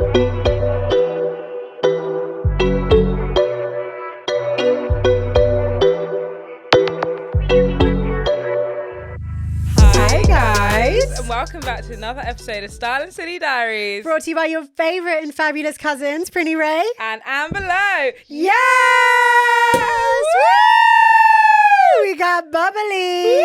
And welcome back to another episode of Style and City Diaries. Brought to you by your favourite and fabulous cousins, Prinny Ray. And Amber Lowe. Yes! Woo! We got bubbly.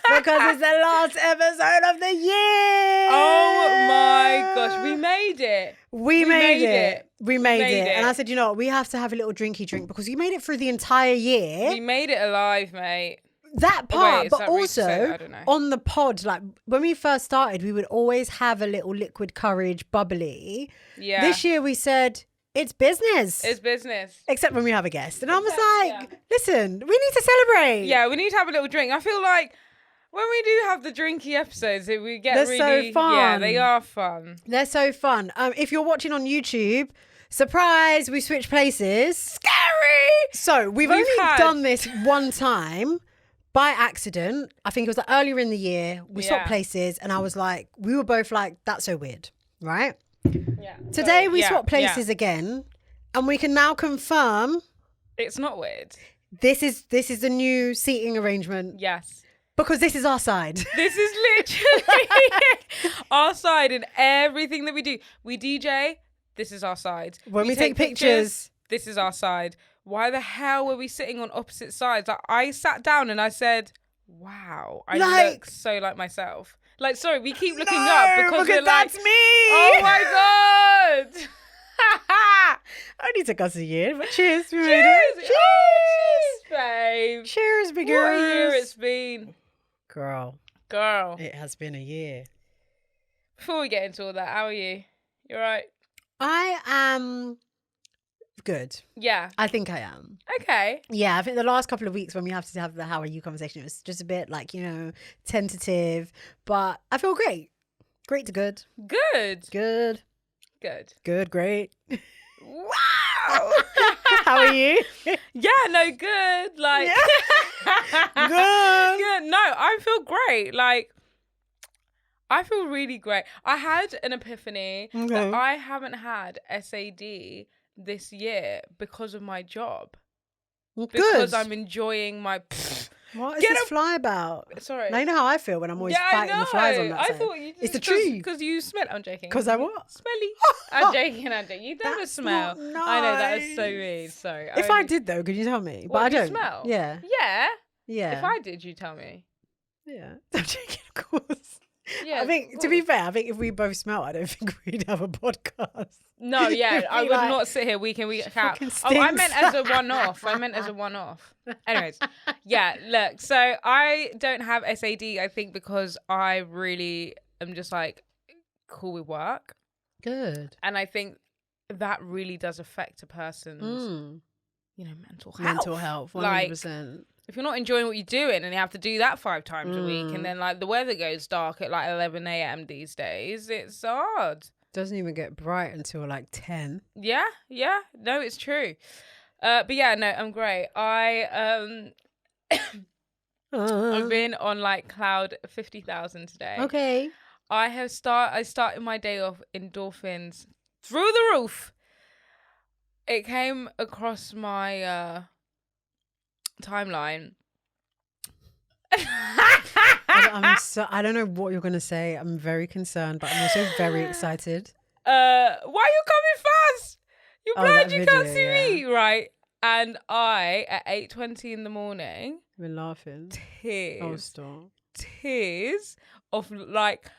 Because it's the last episode of the year. Oh my gosh, we made it. We made it. We made it. And I said, you know what, we have to have a little drinky drink because you made it through the entire year. We made it alive, mate. That part, Wait, but also on the pod, like when we first started, we would always have a little liquid courage bubbly. Yeah. This year we said, it's business. It's business. Except when we have a guest. And I was like, listen, we need to celebrate. Yeah, we need to have a little drink. I feel like when we do have the drinky episodes, we get They're really... so fun. Yeah, they are fun. They're so fun. If you're watching on YouTube, surprise, we switched places. Scary! So we've only done this one time. By accident, I think it was earlier in the year, we swapped places and I was like, we were both like, that's so weird, right? Yeah. Today we swapped places again and we can now confirm it's not weird. This is the new seating arrangement. Yes. Because this is our side. This is literally our side in everything that we do. We DJ, this is our side. When we take pictures, this is our side. Why the hell were we sitting on opposite sides? Like, I sat down and I said, wow, I look so like myself. Like, sorry, we keep looking up because we're that's like, me. Oh my God. Only took us a year, but cheers. We Cheers. made it. Cheers. Oh, cheers, babe. Cheers, big girls. What a year it's been. Girl. It has been a year. Before we get into all that, how are you? You all right? I am good. Yeah. I think I am. Okay. Yeah, I think the last couple of weeks when we have to have the how are you conversation, it was just a bit like, tentative, but I feel great. Great to good. Good. Good. Good. Good, great. Wow. How are you? Yeah, no, good. Like, good. Good. No, I feel great. Like, I feel really great. I had an epiphany that I haven't had SAD this year because of my job. Well, because I'm enjoying my... What is this fly about? Sorry. Now you know how I feel when I'm always fighting the flies on that side. I thought you just... It's the tree. Because you smell... I'm joking. Because I what? Smelly. I'm joking. You never smell. Nice. I know, that is so mean. Sorry. If I did though, could you tell me? What, but I do you don't. Smell? Yeah. Yeah? Yeah. If I did, you tell me. Yeah. I'm joking, of course. Yeah, I think, to be fair, I think if we both smell, I don't think we'd have a podcast. No, yeah, I would not sit here week in, week out. Oh, I meant as a one-off. Anyways, yeah, look, so I don't have SAD, I think, because I really am just like cool with work. Good. And I think that really does affect a person's, mental health. Mental health, 100%. Like, if you're not enjoying what you're doing and you have to do that 5 times a week and then like the weather goes dark at like 11 a.m. these days, it's hard. Doesn't even get bright until like 10. Yeah. No, it's true. But yeah, no, I'm great. I've been on like cloud 50,000 today. Okay. I started my day off endorphins through the roof. It came across my timeline. I don't know what you're going to say. I'm very concerned, but I'm also very excited. Why are you coming fast? You're blind, you can't see me, right? And I, at 8:20 in the morning, I've been laughing. Tears. Oh, stop. Tears of like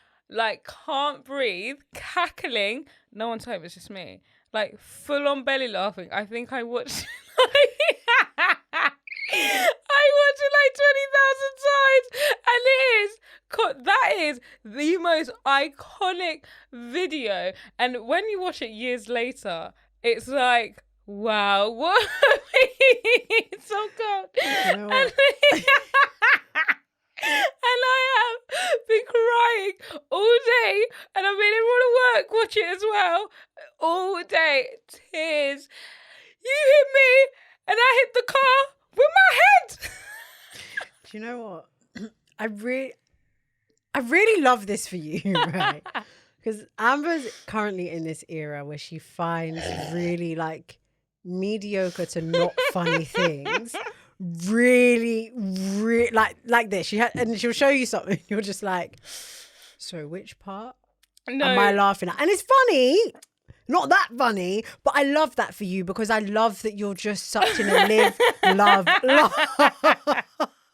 can't breathe, cackling. No one's home, it's just me. Like full on belly laughing. I think I watched I watched it like 20,000 times, and that is the most iconic video. And when you watch it years later, it's like, wow, what? It's so cold. You know what? And I have been crying all day, and I've been able to work, watch it as well, all day. Tears. You hit me, and I hit the car with my head. Do you know what? I really love this for you, right? Because Amber's currently in this era where she finds really like mediocre to not funny things. Really, like this. And she'll show you something. You're just like, sorry, which part am I laughing at? And it's funny. Not that funny, but I love that for you because I love that you're just such in a live, love.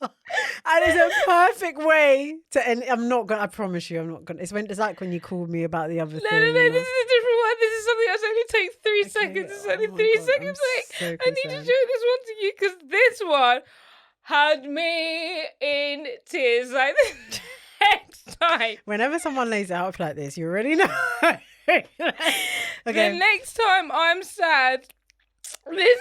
And it's a perfect way to end. I promise you, I'm not gonna. It's like when you called me about the other thing. No, this is a different one. This is something else. Only takes 3 seconds. It's only 3 seconds. So I need to show this one to you because this one had me in tears. Like the next time. Whenever someone lays it out like this, you already know. Okay. The next time I'm sad, this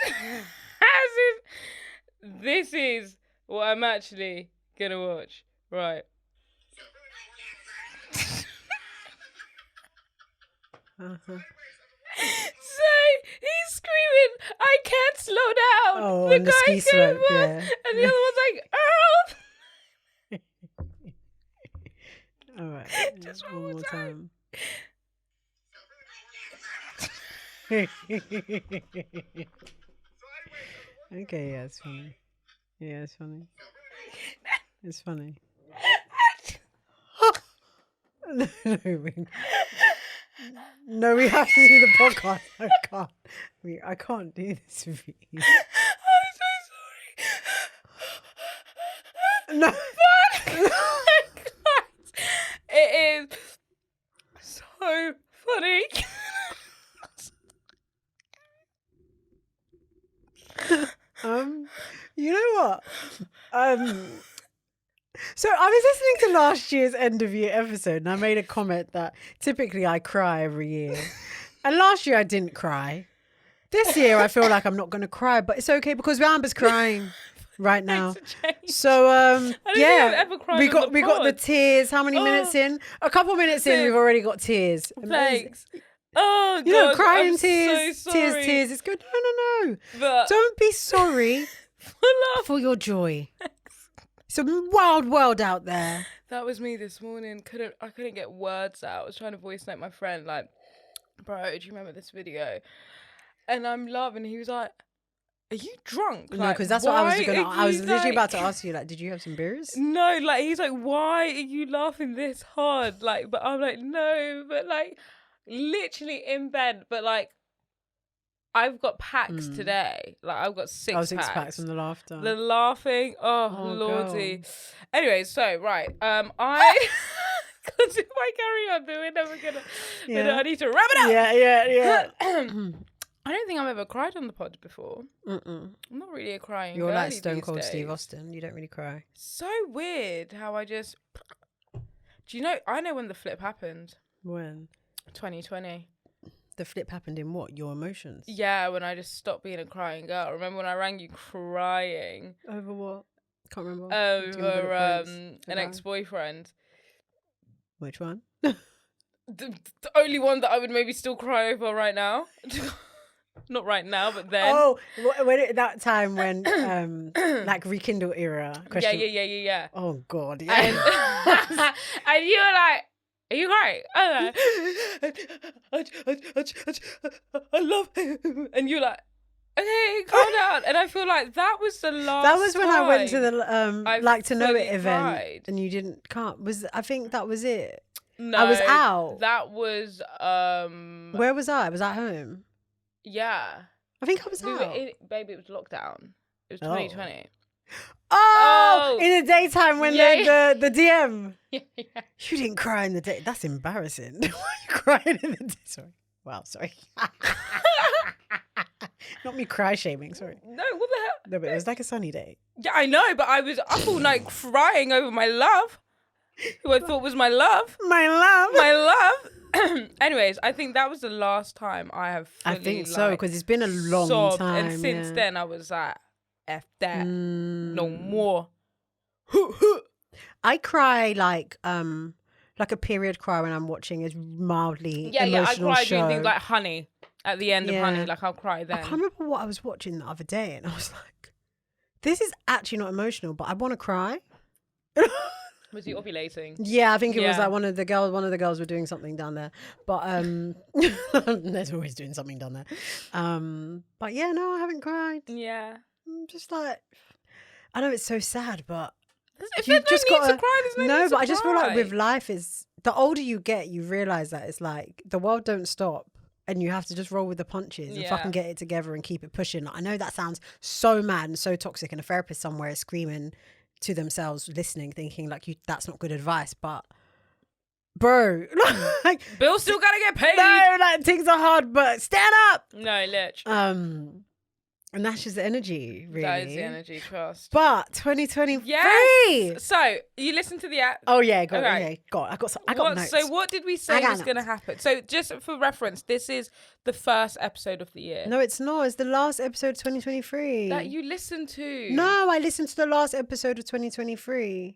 is what I'm actually gonna watch. Right. So he's screaming, "I can't slow down!" Oh, the on the guy ski slope, came on, yeah. and the other one's like, "Earl." All right. Just one more time. Okay, yeah, it's funny. Yeah, it's funny. It's funny. No, we have to do the podcast. I can't do this with you. I'm so sorry. No. It is so funny. You know what? So I was listening to last year's end of year episode and I made a comment that typically I cry every year. And last year I didn't cry. This year I feel like I'm not going to cry, but it's okay because Amber's crying right now. So yeah, we got the tears. How many minutes in? A couple minutes in, we've already got tears. Thanks. Oh, you know, crying, I'm tears, so sorry. tears. It's good. No. But Don't be sorry for your joy. It's a wild world out there. That was me this morning. I couldn't get words out. I was trying to voice note my friend, like, bro, do you remember this video? And I'm loving. He was like, "Are you drunk?" No, because that's what I was gonna. I was literally about to ask you. Like, did you have some beers? No, like he's like, "Why are you laughing this hard?" Like, but I'm like, "No," but like, literally in bed. But like, I've got packs today. Like, I've got 6 packs. 6 packs from the laughter. The laughing. Oh lordy. Girl. Anyway, so right. Because if I carry on, then we're never gonna. Yeah. I need to wrap it up. Yeah. I don't think I've ever cried on the pod before. I'm not really a crying You're girly like Stone these Cold days. Steve Austin. You don't really cry. So weird how I just... Do you know... I know when the flip happened. When? 2020. The flip happened in what? Your emotions? Yeah, when I just stopped being a crying girl. Remember when I rang you crying? Over what? Can't remember. Over an ex-boyfriend. Which one? The only one that I would maybe still cry over right now. Not right now, but then. Oh, that time when, like, Rekindle era. Question. Yeah. Oh, God. Yeah. And, and you were like, "Are you crying?" I'm like, I love him. And you're like, "Okay, calm down." And I feel like that was the last That was when time I went to the Like to Know It event. cried. And you didn't, I think that was it. No, I was out. That was Where was I? Was I home? Yeah. I think I was out. Baby, it was lockdown. It was 2020. Oh, in the daytime when the DM. Yeah. You didn't cry in the day. That's embarrassing. Why are you crying in the day? Sorry. Wow, sorry. Not me cry shaming, sorry. No, what the hell? No, but it was like a sunny day. Yeah, I know, but I was up all night crying over my love. Who I thought was my love. My love. Anyways, I think that was the last time I have fully, I think so, because it's been a long time. And since then, I was like, F that. No more. I cry like a period cry when I'm watching a mildly emotional I cry show. doing things like Honey at the end of Honey. Like, I'll cry then. I can't remember what I was watching the other day, and I was like, this is actually not emotional, but I want to cry. Was he ovulating? Yeah, I think it was Yeah. like one of the girls were doing something down there. But there's always doing something down there. But yeah, no, I haven't cried. Yeah. I'm just like, I know it's so sad, but If you've there's just no need got to cry, there's no need to but I just feel like cry. with life is the older you get, you realize that it's like the world don't stop. And you have to just roll with the punches and fucking get it together and keep it pushing. I know that sounds so mad and so toxic, and a therapist somewhere is screaming to themselves, listening, thinking like, that's not good advice. But bro, like, Bills still gotta get paid. no, like things are hard, but stand up. No, lich. And that's just the energy, really. That is the energy, trust. But 2023. Yes. So you listen to the app. Oh yeah, God, Okay. okay. God, I got notes. So what did we say was going to happen? So just for reference, this is the first episode of the year. No, it's not. It's the last episode of 2023. That you listened to. No, I listened to the last episode of 2023.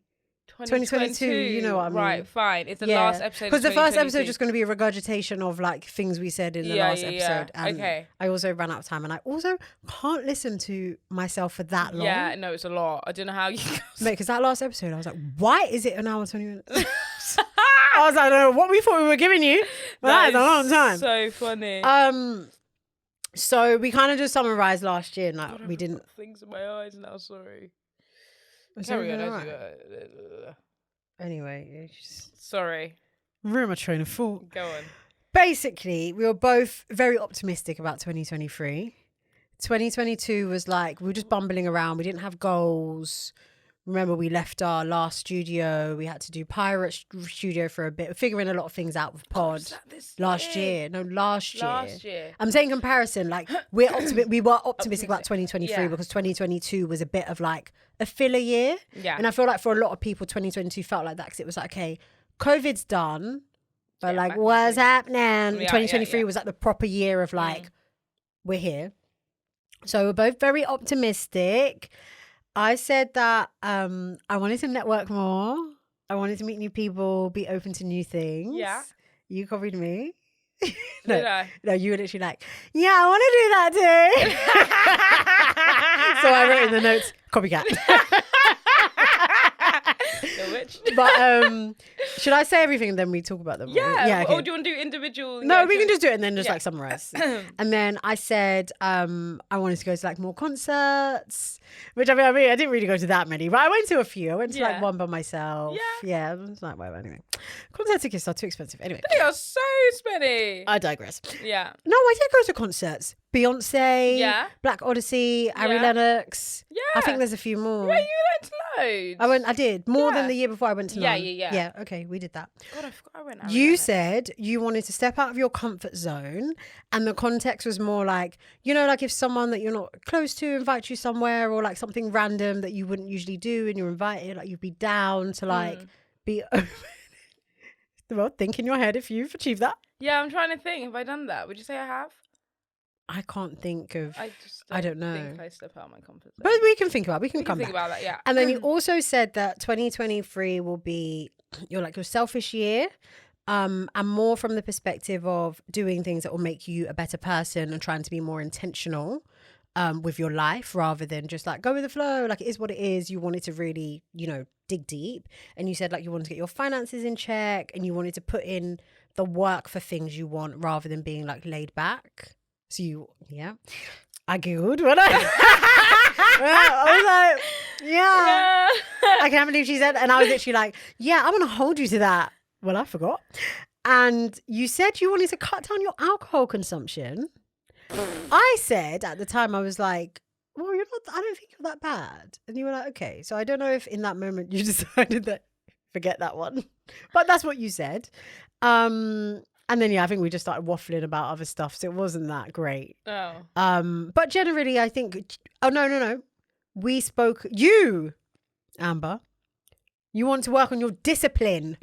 2022, you know what I mean. Right, fine. It's the last episode because the first episode is is just going to be a regurgitation of like things we said in the last episode. And okay. I also ran out of time, and I also can't listen to myself for that long. Yeah, no, it's a lot. I don't know how you... Mate, because that last episode, I was like, why is it an hour 20 minutes? I was like, I don't know what we thought we were giving you, but that is a long time. So funny. So we kind of just summarised last year, and like, God, we didn't... I've got things in my eyes now, sorry. Was Carry on. everything all right? Anyway, Sorry. ruin my train of thought. Go on. Basically, we were both very optimistic about 2023. 2022 was like, we were just bumbling around. We didn't have goals. Remember, we left our last studio. We had to do Pirate Studio for a bit, figuring a lot of things out with Pod last year. No, last year. Last year. I'm saying comparison, like we were optimistic about 2023 Yeah. because 2022 was a bit of like a filler year. Yeah. And I feel like for a lot of people, 2022 felt like that because it was like, okay, COVID's done, but like, what's happening? 2023 was like the proper year of like, we're here. So we're both very optimistic. I said that I wanted to network more. I wanted to meet new people, be open to new things. Yeah. You copied me. Did I? No, you were literally like, yeah, I want to do that too. So I wrote in the notes, copycat. The witch. But should I say everything and then we talk about them? Yeah. Okay. Or do you want to do individual? No, yeah, we can just do it and then just Yeah. like summarize. And then I said I wanted to go to like more concerts, which I mean I didn't really go to that many, but I went to a few. I went to Yeah. like one by myself. Yeah, it was like whatever. Anyway, concert tickets are too expensive. Anyway, They are so spenny. I digress. Yeah. No, I did go to concerts. Beyonce, Yeah. Black Odyssey, Ari Yeah. Lennox. Yeah. I think there's a few more. Yeah, you went to loads. I did more Yeah. than the year before I went to Yeah, none. yeah. Yeah, okay, we did that. God, I forgot I went. Ari You Lennox. said you wanted to step out of your comfort zone, and the context was more like, you know, like if someone that you're not close to invites you somewhere, or like something random that you wouldn't usually do and you're invited, like you'd be down to like be open. Well, think in your head if you've achieved that. Yeah, I'm trying to think. Have I done that? Would you say I have? I can't think of. I just I don't think know. I step out of my comfort zone. But we can think about it. We can We come think back. about that, yeah. And then you also said that 2023 will be your selfish year, and more from the perspective of doing things that will make you a better person and trying to be more intentional with your life rather than just like go with the flow. Like it is what it is. You wanted to really, dig deep. And you said like you wanted to get your finances in check and you wanted to put in the work for things you want rather than being like laid back. So I giggled when I was like, yeah. I can't believe she said, and I was literally like, yeah, I'm going to hold you to that. Well, I forgot. And you said you wanted to cut down your alcohol consumption. I said at the time, I was like, well, I don't think you're that bad. And you were like, okay. So I don't know if in that moment you decided that, forget that one. But that's what you said. And then, I think we just started waffling about other stuff. So it wasn't that great. Oh. But generally, I think, no. We spoke, you, Amber, you want to work on your discipline.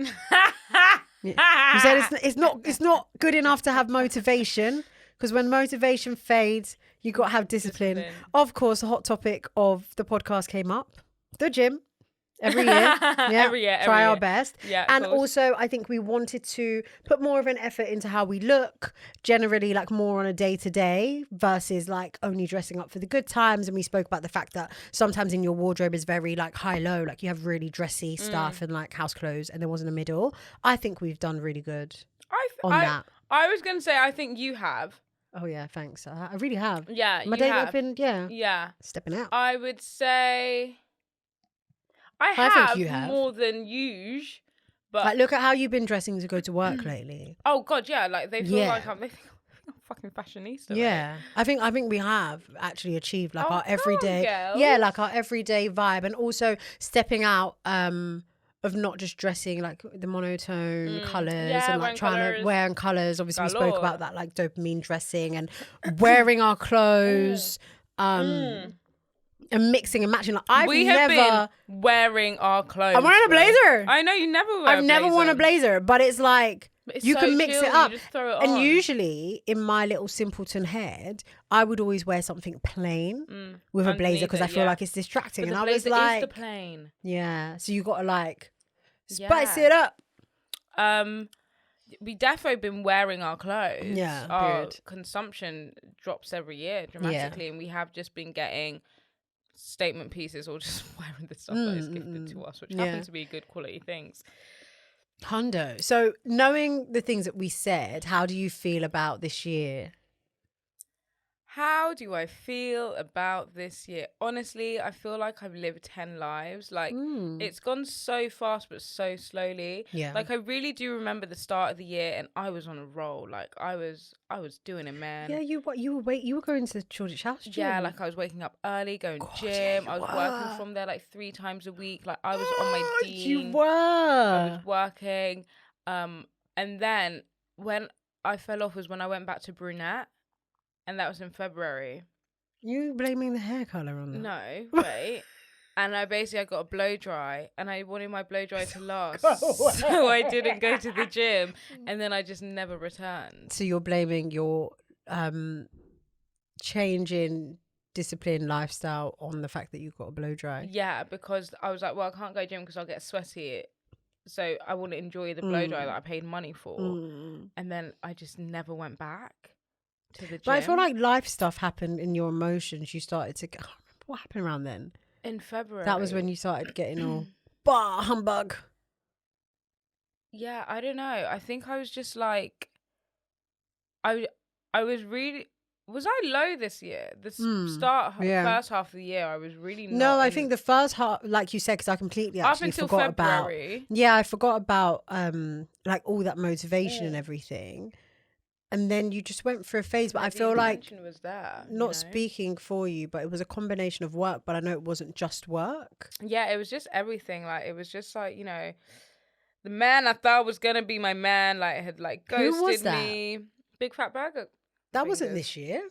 You said it's not good enough to have motivation because when motivation fades, you got to have discipline. Of course, the hot topic of the podcast came up, the gym. Every year. Yeah. Every year. Try our year. best. Yeah. And of course. also, I think we wanted to put more of an effort into how we look, generally, like more on a day to day versus like only dressing up for the good times. And we spoke about the fact that sometimes in your wardrobe is very like high low, like you have really dressy stuff and like house clothes, and there wasn't a middle. I think we've done really good on that. I was going to say, I think you have. Oh, yeah, thanks. I really have. Yeah, My you days have. have been, Yeah. stepping out. I would say I think have you have. more than usual, but Like, look at how you've been dressing to go to work lately. oh god, yeah, like they feel Yeah. like they think I'm fucking fashionista. Yeah, Right? I think we have actually achieved like Oh, our come on, everyday, girls. like our everyday vibe, and also stepping out of not just dressing like the monotone colors Yeah, and like wearing trying to colours. wear colors. Obviously, we spoke Galore. about that, like dopamine dressing and wearing our clothes, and mixing and matching. Like We have been wearing our clothes. I'm wearing a blazer. I know you never wear. I've never worn a blazer, but it's like It's you so can mix chill, it up. You just throw it And on. usually in my little simpleton head, I would always wear something plain with a blazer because I Underneath it, feel yeah. like it's distracting. But And the I was blazer like, is the plane. yeah. So you got to like spice Yeah. it up. We defo been wearing our clothes. Yeah, Our period. consumption drops every year dramatically, and we have just been getting statement pieces or just wearing the stuff that is gifted to us, which happen to be good quality things. Hundo. So knowing the things that we said, how do you feel about this year? How do I feel about this year? Honestly, I feel like I've lived 10 lives. Like, it's gone so fast, but so slowly. Yeah. Like, I really do remember the start of the year, and I was on a roll. Like, I was doing it, man. Yeah, you were going to the Shoreditch House gym. Yeah, like I was waking up early, going God, gym. yeah, I was working from there like 3 times a week. Like, I was on my dean. You were. I was working. And then when I fell off was when I went back to brunette. And that was in February. You blaming the hair colour on that? No, wait. And I got a blow dry, and I wanted my blow dry to last. So I didn't go to the gym, and then I just never returned. So you're blaming your change in discipline lifestyle on the fact that you got a blow dry? Yeah, because I was like, well, I can't go gym because I'll get sweaty. So I want to enjoy the blow dry that I paid money for. And then I just never went back to the gym. But I feel like life stuff happened in your emotions. You started to get, I can't remember what happened around then. In February. That was when you started getting all humbug. Yeah, I don't know. I think I was just like, I was really, was I low this year? The first half of the year, I was really not. No, I think the first half, like you said, because I completely actually forgot February. about. Yeah, I forgot about like all that motivation and everything. And then you just went through a phase, but I feel like was there, not speaking for you, but it was a combination of work. But I know it wasn't just work. Yeah, it was just everything. Like, it was just like, the man I thought was gonna be my man, like, had like ghosted me. Big Fat Burger. That wasn't this year.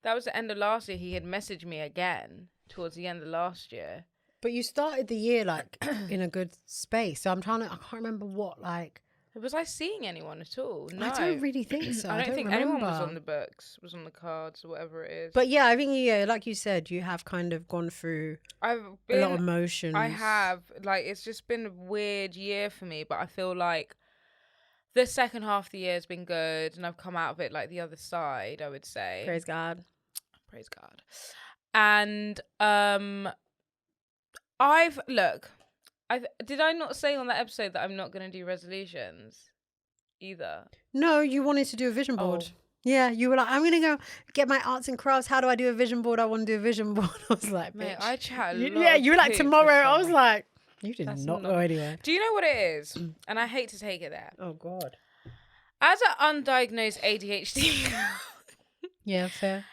That was the end of last year. He had messaged me again towards the end of last year. But you started the year like in a good space. So I can't remember what like. Was I seeing anyone at all? No. I don't really think so. I don't think remember. anyone was on the books, was on the cards, or whatever it is. But yeah, I think, like you said, you have kind of gone through a lot of emotions. I have. Like, it's just been a weird year for me, but I feel like the second half of the year has been good, and I've come out of it like the other side, I would say. Praise God. Praise God. And did I not say on that episode that I'm not going to do resolutions either? No, you wanted to do a vision board. Yeah, you were like, I'm going to go get my arts and crafts. How do I do a vision board? I want to do a vision board. I was like, mate, bitch. I chat a lot. Yeah, you were like, tomorrow. I was like, you did not go anywhere. Do you know what it is? And I hate to take it there. Oh, God. As an undiagnosed ADHD, yeah, fair.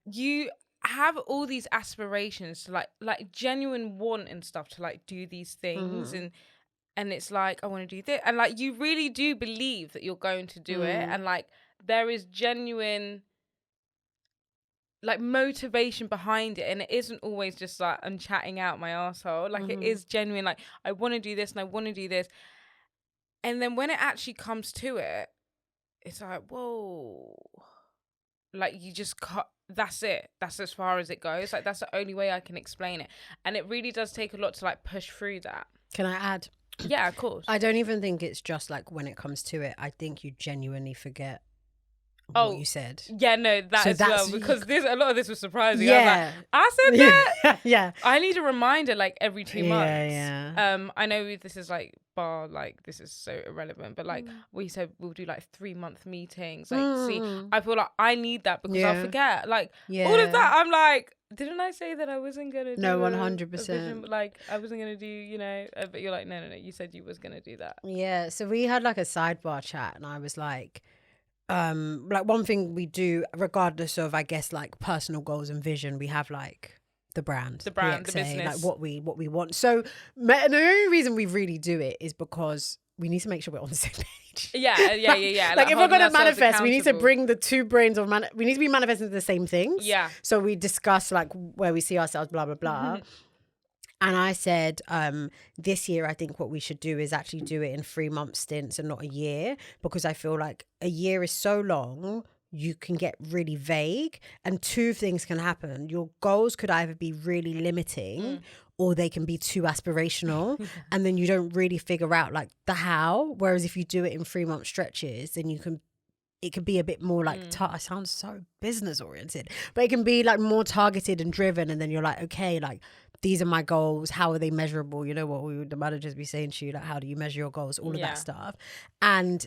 You have all these aspirations to like genuine want and stuff to like do these things, and it's like, I want to do this, and like you really do believe that you're going to do it, and like there is genuine like motivation behind it, and it isn't always just like I'm chatting out my asshole. Like it is genuine, like I want to do this and I want to do this, and then when it actually comes to it, it's like, whoa. like you just cut. That's it. That's as far as it goes. Like that's the only way I can explain it. And it really does take a lot to like push through that. Can I add? Yeah, of course. I don't even think it's just like when it comes to it. I think you genuinely forget what you said. Yeah, no, that So as well, that's- because a lot of this was surprising. Yeah. I said that. Yeah. I need a reminder like every 2 months. Yeah. I know this is like this is so irrelevant, but like we said we'll do like 3-month meetings. Like see, I feel like I need that because I'll forget. Like all of that. I'm like, didn't I say that I wasn't gonna do No, a 100%. vision? Like I wasn't gonna do, you know, but you're like, no, you said you was gonna do that. Yeah. So we had like a sidebar chat and I was like one thing we do regardless of I guess like personal goals and vision, we have like the brand, the PXA, business, like what we want. So the only reason we really do it is because we need to make sure we're on the same page. Yeah. Like if we're going to holding ourselves manifest, we need to accountable. bring the two brains of we need to be manifesting the same things. Yeah. So we discuss like where we see ourselves, blah, blah, blah. And I said, this year, I think what we should do is actually do it in 3-month stints and not a year, because I feel like a year is so long, you can get really vague and two things can happen. Your goals could either be really limiting or they can be too aspirational and then you don't really figure out like the how. Whereas if you do it in 3-month stretches, then it could be a bit more like, I sound so business oriented, but it can be like more targeted and driven. And then you're like, okay, like these are my goals. How are they measurable? You know what the managers be saying to you, like, how do you measure your goals? All of that stuff. And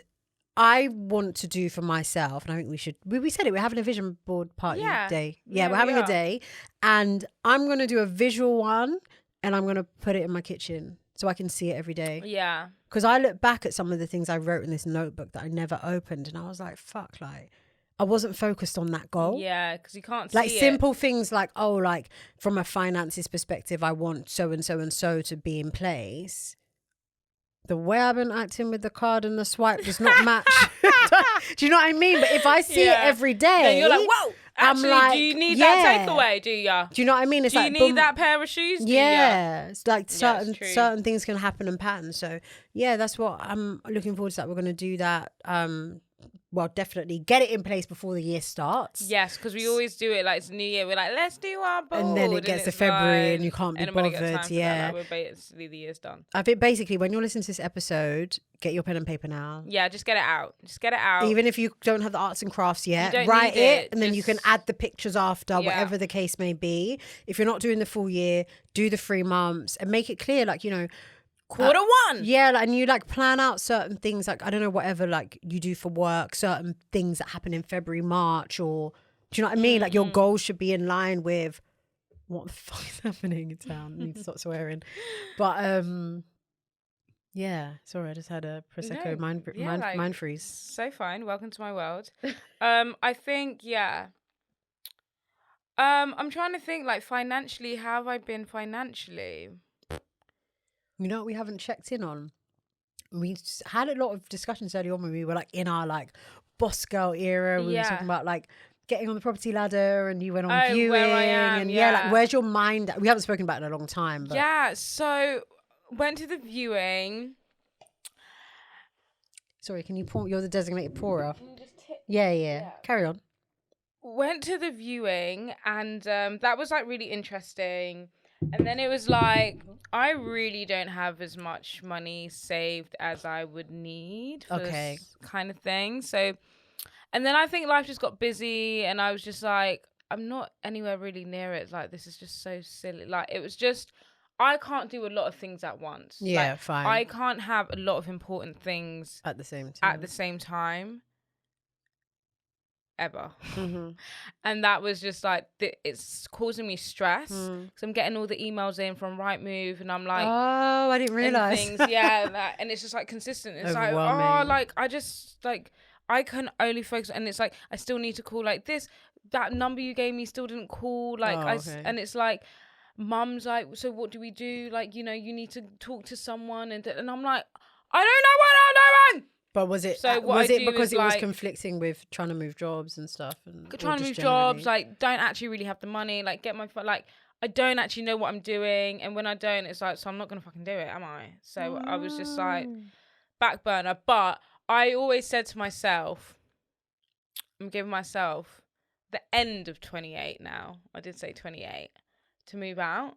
I want to do for myself, and I think we should, we said it, we're having a vision board party day. Yeah, we're having a day. And I'm going to do a visual one and I'm going to put it in my kitchen so I can see it every day. Yeah. Because I look back at some of the things I wrote in this notebook that I never opened and I was like, fuck, like I wasn't focused on that goal. Yeah, because you can't like see simple things like, oh, like from a finances perspective, I want so and so and so to be in place. The way I've been acting with the card and the swipe does not match. Do you know what I mean? But if I see it every day, then you're like, whoa. Actually, I'm like, do you need that takeaway? Do ya? Do you know what I mean? It's do like, you need that pair of shoes? Yeah, it's like it's certain things can happen in patterns. So yeah, that's what I'm looking forward to. That we're going to do that. Well, definitely get it in place before the year starts. Yes, because we always do it like it's New Year. We're like, let's do our board. And then it gets to February and you can't be bothered. Yeah. Like, we're basically the year's done. I think basically when you're listening to this episode, get your pen and paper now. Yeah, just get it out. Just get it out. Even if you don't have the arts and crafts yet, don't write need it it. and then you can add the pictures after, whatever the case may be. If you're not doing the full year, do the 3 months and make it clear, like, you know, quarter one. Yeah, like, and you like plan out certain things, like, I don't know, whatever, like you do for work, certain things that happen in February, March, or do you know what I mean? Like your goals should be in line with what the fuck is happening in town. I need to stop swearing. But yeah, sorry, I just had a Prosecco mind freeze. So fine. Welcome to my world. I think, I'm trying to think, like, financially, how have I been financially? You know what we haven't checked in on? We had a lot of discussions early on when we were like in our like boss girl era. We were talking about like getting on the property ladder and you went on viewing. Where I am, and like where's your mind? We haven't spoken about it in a long time. But... Yeah, so went to the viewing. Sorry, can you pour? You're the designated pourer. Yeah. Carry on. Went to the viewing and that was like really interesting. And then it was like, I really don't have as much money saved as I would need for this kind of thing. So, and then I think life just got busy and I was just like, I'm not anywhere really near it. Like, this is just so silly. Like, it was just, I can't do a lot of things at once. Yeah, like, fine. I can't have a lot of important things at the same time. Ever. And that was just like it's causing me stress because I'm getting all the emails in from Rightmove and I'm like, oh, I didn't realize things, and it's just like consistent. It's like, oh, like I just like I can only focus, and it's like I still need to call like that number you gave me still didn't call, like and it's like mum's like, so what do we do, like, you know, you need to talk to someone, and I'm like, I don't know what I'm doing. But was it because it was conflicting with trying to move jobs and stuff? And trying to move jobs, like, don't actually really have the money, like, get my, like, I don't actually know what I'm doing. And when I don't, it's like, so I'm not going to fucking do it, am I? So I was just like, back burner. But I always said to myself, I'm giving myself the end of 28 now. I did say 28 to move out.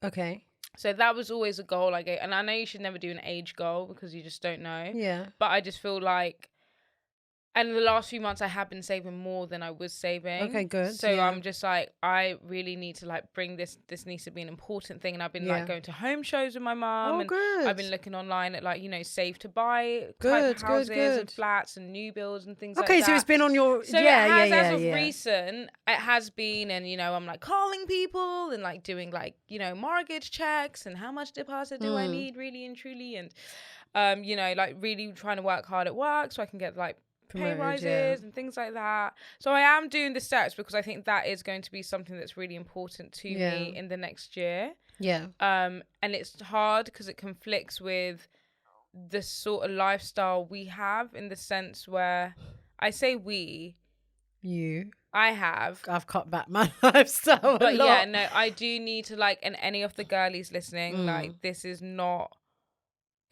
Okay. So that was always a goal I gave. And I know you should never do an age goal because you just don't know. Yeah. But I just feel like, and the last few months I have been saving more than I was saving. Okay, good. So yeah. I'm just like, I really need to like bring this needs to be an important thing. And I've been Yeah. like going to home shows with my mum. Oh, and good. I've been looking online at like, you know, save to buy Good, type houses good. and flats and new builds and things like Okay, that. so it's been on your... So yeah, it has, yeah, as of yeah. recent, it has been, and you know, I'm like calling people and like doing like, you know, mortgage checks and how much deposit do I need really and truly, and you know, like really trying to work hard at work so I can get like pay rises and things like that. So I am doing the steps because I think that is going to be something that's really important to me in the next year. Yeah. And it's hard because it conflicts with the sort of lifestyle we have, in the sense where I say I've cut back my lifestyle but a lot. yeah, no, I do need to like, and any of the girlies listening, like this is not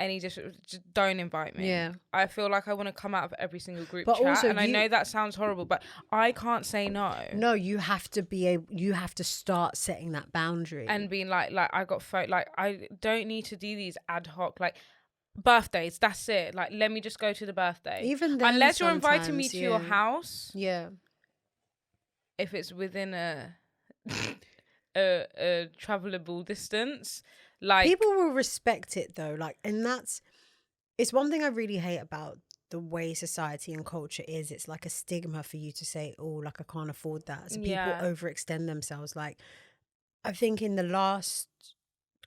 any just don't invite me. Yeah. I feel like I want to come out of every single group But chat, also and I know that sounds horrible, but I can't say no. No, you have to be able. You have to start setting that boundary And being like I got like I don't need to do these ad hoc like birthdays. That's it. Like, let me just go to the birthday. Even then, unless you're inviting me to your house. Yeah. If it's within a travelable distance, like people will respect it though. Like, and it's one thing I really hate about the way society and culture is. It's like a stigma for you to say, oh, like I can't afford that. So people overextend themselves. Like, I think in the last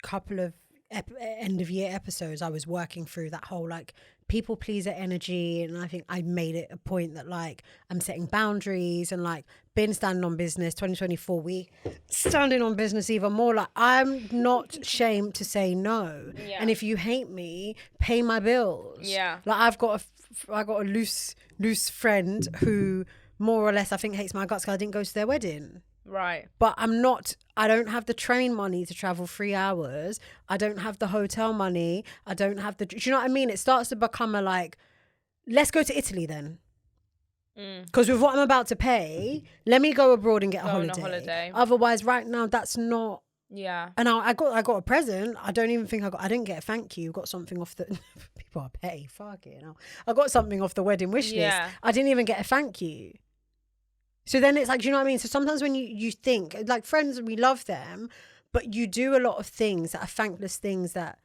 couple of end of year episodes, I was working through that whole like people pleaser energy, and I think I made it a point that like I'm setting boundaries and like been standing on business. 2024 we standing on business even more. Like, I'm not ashamed to say no, and if you hate me, pay my bills. Like, I got a loose friend who more or less I think hates my guts because I didn't go to their wedding. Right. But I don't have the train money to travel 3 hours. I don't have the hotel money. I don't have do you know what I mean? It starts to become a like, let's go to Italy then. Because with what I'm about to pay, let me go abroad and get a holiday. Otherwise, right now, that's not. Yeah. And I got a present. I don't even think I didn't get a thank you. Got something off the people are petty. Fuck it. I got something off the wedding wish list. I didn't even get a thank you. So then it's like, do you know what I mean? So sometimes when you think, like, friends, we love them, but you do a lot of things that are thankless things that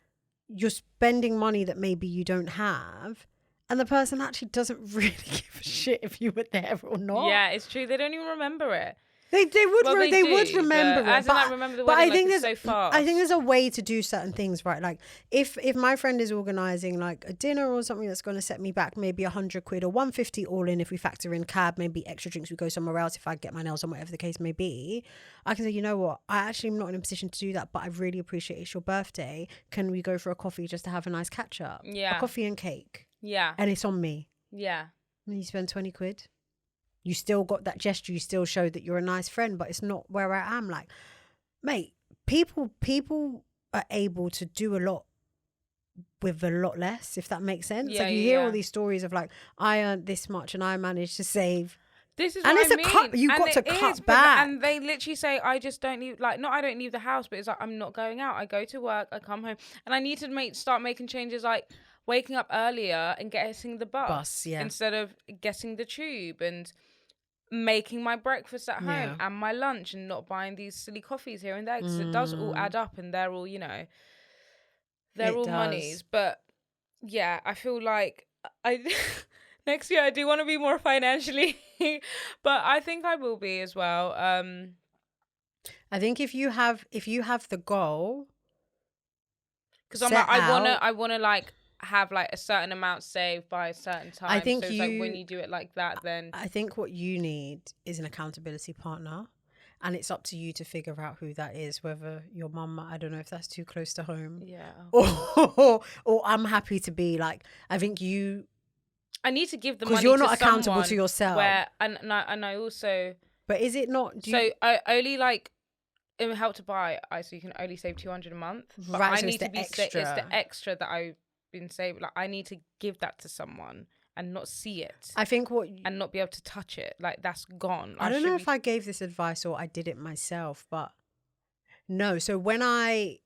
you're spending money that maybe you don't have, and the person actually doesn't really give a shit if you were there or not. Yeah, it's true. They don't even remember it. They would remember it, but I remember the but wedding, I think like, there's so fast. I think there's a way to do certain things right. Like if my friend is organising like a dinner or something that's going to set me back maybe 100 quid or 150 all in, if we factor in cab, maybe extra drinks, we go somewhere else, if I get my nails on, whatever the case may be, I can say, you know what, I actually am not in a position to do that, but I really appreciate it's your birthday. Can we go for a coffee just to have a nice catch up? Yeah. A coffee and cake. Yeah. And it's on me. Yeah. And you spend 20 quid. You still got that gesture. You still showed that you're a nice friend, but it's not where I am. Like, mate, people are able to do a lot with a lot less, if that makes sense. Yeah, like you hear all these stories of like, I earned this much and I managed to save. This is and what it's I mean. You've and got to cut is, back. And they literally say, I just don't leave, like, not I don't leave the house, but it's like, I'm not going out. I go to work, I come home. And I need to start making changes, like waking up earlier and getting the bus instead of getting the tube, and making my breakfast at home and my lunch, and not buying these silly coffees here and there, because it does all add up, and they're all, you know, they're all monies. But yeah, I feel like next year I do want to be more financially but I think I will be as well. I think if you have the goal, because I'm like, I want to like have like a certain amount saved by a certain time. I think so it's like when you do it like that, then I think what you need is an accountability partner, and it's up to you to figure out who that is, whether your mum, I don't know if that's too close to home, or I'm happy to be like, I think I need to give the money, because you're not accountable to yourself. And I also, but is it not? I only like it Help to Buy. So you can only save 200 a month. Right, I so need it's to be extra. It's the extra that I've been saving. Like, I need to give that to someone, and not see it I think and not be able to touch it. Like, that's gone. I don't know if I gave this advice or I did it myself, but no. So when I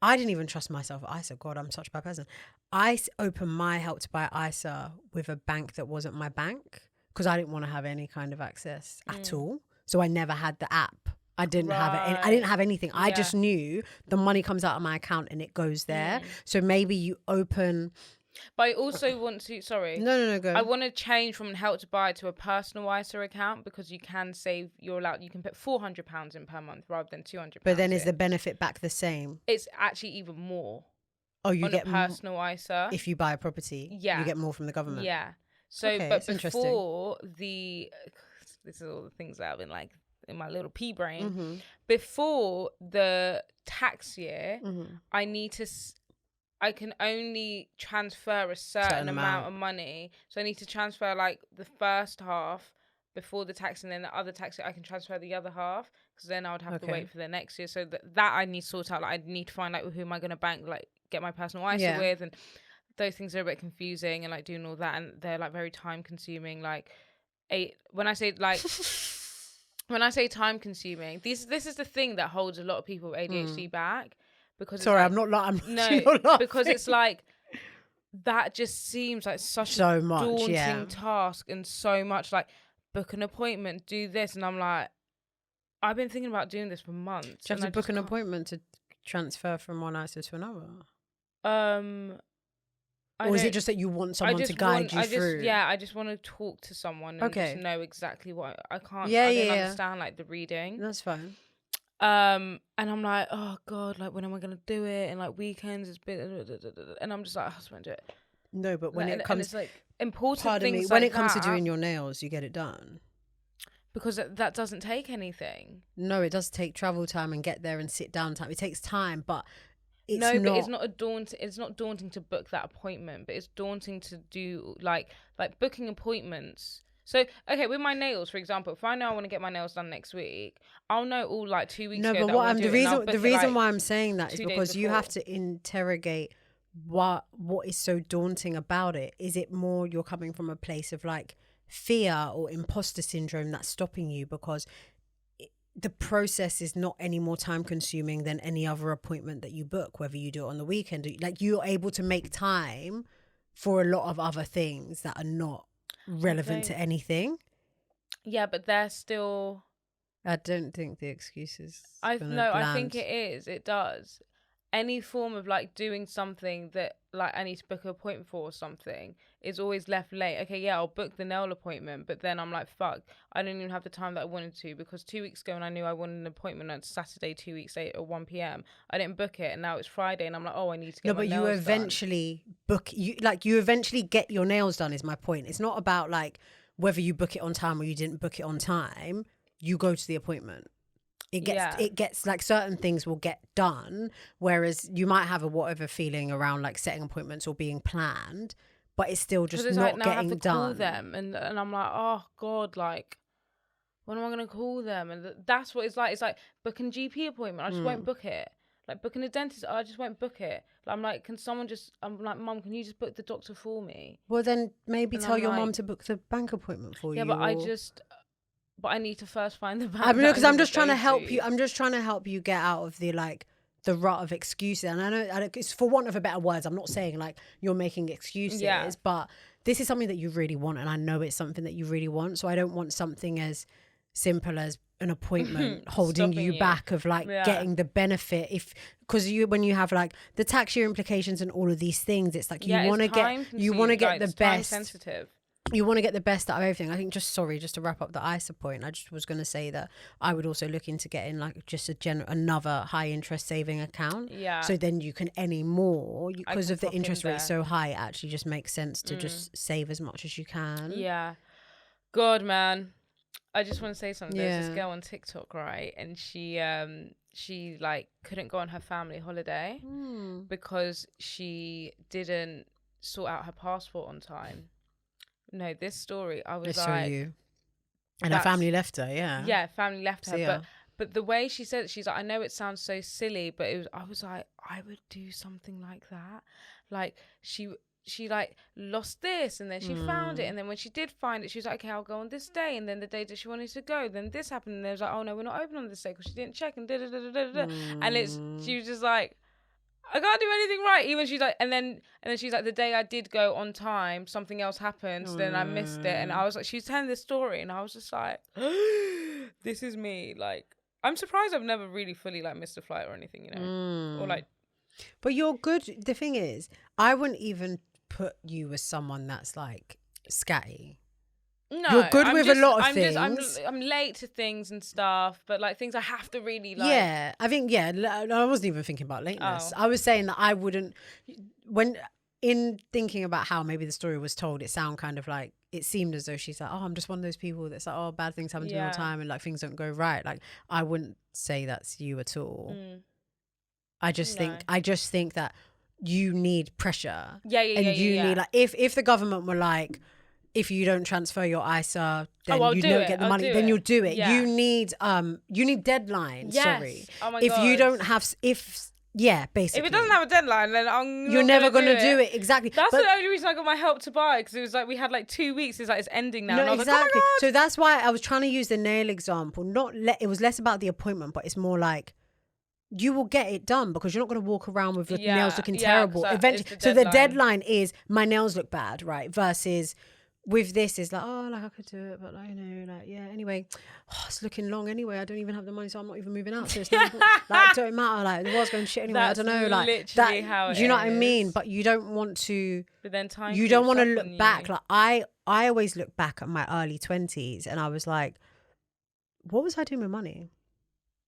didn't even trust myself at ISA. God, I'm such a bad person. I opened my Help to Buy ISA with a bank that wasn't my bank because I didn't want to have any kind of access at all. So I never had the app. I didn't have it. I didn't have anything. I just knew the money comes out of my account and it goes there. So maybe you open. But I also want to, sorry. No, go. I want to change from Help to Buy to a personal ISA account because you can save, you can put £400 in per month rather than £200. But then is the benefit back the same? It's actually even more. Oh, you get a personal ISA. If you buy a property, you get more from the government. Yeah. So, okay, but before this is all the things that I've been like in my little pea brain. Before the tax year, I can only transfer a certain amount of money. So I need to transfer like the first half before the tax, and then the other tax year I can transfer the other half, because then I would have to wait for the next year. So that I need to sort out. Like, I need to find like who am I going to bank, like get my personal ISA with, and those things are a bit confusing, and like doing all that, and they're like very time consuming. Like when I say time consuming, this is the thing that holds a lot of people with ADHD back. Because I'm not laughing. Because it's like that just seems like such a daunting task, and so much like book an appointment, do this, and I'm like, I've been thinking about doing this for months. Do you have to book an appointment to transfer from one ISA to another? Or is it just that you want someone to guide you through? I just want to talk to someone and just know exactly what I can't. I don't understand like the reading. That's fine. And I'm like, oh God, like when am I gonna do it? And like weekends, it's been, and I'm just like, I just won't do it. No, but when it comes, it's like important things. When it comes to doing your nails, you get it done. Because that doesn't take anything. No, it does take travel time and get there and sit down time. It takes time, but it's but it's not it's not daunting to book that appointment, but it's daunting to do like booking appointments. So, okay, with my nails, for example, if I know I want to get my nails done next week, I'll know all like 2 weeks ago. No, but the reason why I'm saying that is because you have to interrogate what is so daunting about it. Is it more you're coming from a place of like fear or imposter syndrome that's stopping you? Because the process is not any more time consuming than any other appointment that you book, whether you do it on the weekend. Like, you're able to make time for a lot of other things that are not relevant to anything. Yeah, but they're still, I don't think the excuses. I think it does. Any form of like doing something that like I need to book an appointment for or something is always left late. Okay, yeah, I'll book the nail appointment, but then I'm like, fuck, I don't even have the time that I wanted to, because 2 weeks ago when I knew I wanted an appointment on Saturday 2 weeks later at 1 p.m, I didn't book it, and now it's Friday and I'm like, oh, I need to get my nails done. No, but you eventually you eventually get your nails done is my point. It's not about like whether you book it on time or you didn't book it on time. You go to the appointment. It gets like certain things will get done, whereas you might have a whatever feeling around like setting appointments or being planned, but it's still just not getting done. I have to call them, and I'm like, oh God, like when am I gonna call them? And that's what it's like. It's like booking GP appointment, I just won't book it. Like booking a dentist, I just won't book it. Like, I'm like, I'm like, Mum, can you just book the doctor for me? Well, then maybe tell your mum to book the bank appointment for you. Yeah, but I need to first find the bank. I mean, because I'm just trying to help you. I'm just trying to help you get out of the rut of excuses. And I know it's for want of a better words. I'm not saying like you're making excuses, but this is something that you really want, and I know it's something that you really want. So I don't want something as simple as an appointment holding you back of like getting the benefit. Because when you have like the tax year implications and all of these things, it's like you want to get the best. Sensitive. You want to get the best out of everything. I think just to wrap up the ISA point, I just was going to say that I would also look into getting like just another high interest saving account. Yeah. So then you can because of the interest rate so high, it actually just makes sense to just save as much as you can. Yeah. God, man. I just want to say something. There's this girl on TikTok, right? And she like couldn't go on her family holiday because she didn't sort out her passport on time. No, this story, I was like... you. And her family left her, yeah. Yeah, family left her. But the way she said it, she's like, I know it sounds so silly, but I was like, I would do something like that. Like, she she like lost this, and then she found it, and then when she did find it, she was like, okay, I'll go on this day, and then the day that she wanted to go, then this happened, and they was like, oh no, we're not open on this day because she didn't check, and and she was just like, I can't do anything right. Even she's like, and then she's like, the day I did go on time, something else happened, so then I missed it, and I was like, she was telling this story, and I was just like, this is me. Like, I'm surprised I've never really fully like missed a flight or anything, you know, or like. But you're good. The thing is, I wouldn't even put you as someone that's like scatty. No, you're good with a lot of things. I'm late to things and stuff, but like things I have to really like. Yeah, I think I wasn't even thinking about lateness. I was saying that I wouldn't. When in thinking about how maybe the story was told, it seemed as though she's like, oh, I'm just one of those people that's like, oh, bad things happen to me all the time, and like things don't go right. Like, I wouldn't say that's you at all. I just think that you need pressure. Yeah. You need like if the government were like, if you don't transfer your ISA, then you don't get the money. Then you'll do it. Yeah. You need deadlines. Yes. Sorry. Oh my if God. you don't have basically. If it doesn't have a deadline, then you're never gonna do it. Exactly. That's the only reason I got my Help to Buy, because it was like we had like 2 weeks. It's like it's ending now. No, and I was exactly. like, oh my God. So that's why I was trying to use the nail example. It was less about the appointment, but it's more like, you will get it done because you're not going to walk around with your nails looking terrible. Eventually, so the deadline is my nails look bad, right? Versus with this is like, oh, like I could do it, but like, you know, like, yeah, anyway, it's looking long anyway. I don't even have the money, so I'm not even moving out. So it's not, like, it don't matter. Like, the world's going shit anyway. I don't know. Like, literally how it do you know what I mean? But you don't want to. But then time. You don't want to look back. Like I always look back at my early 20s, and I was like, what was I doing with money?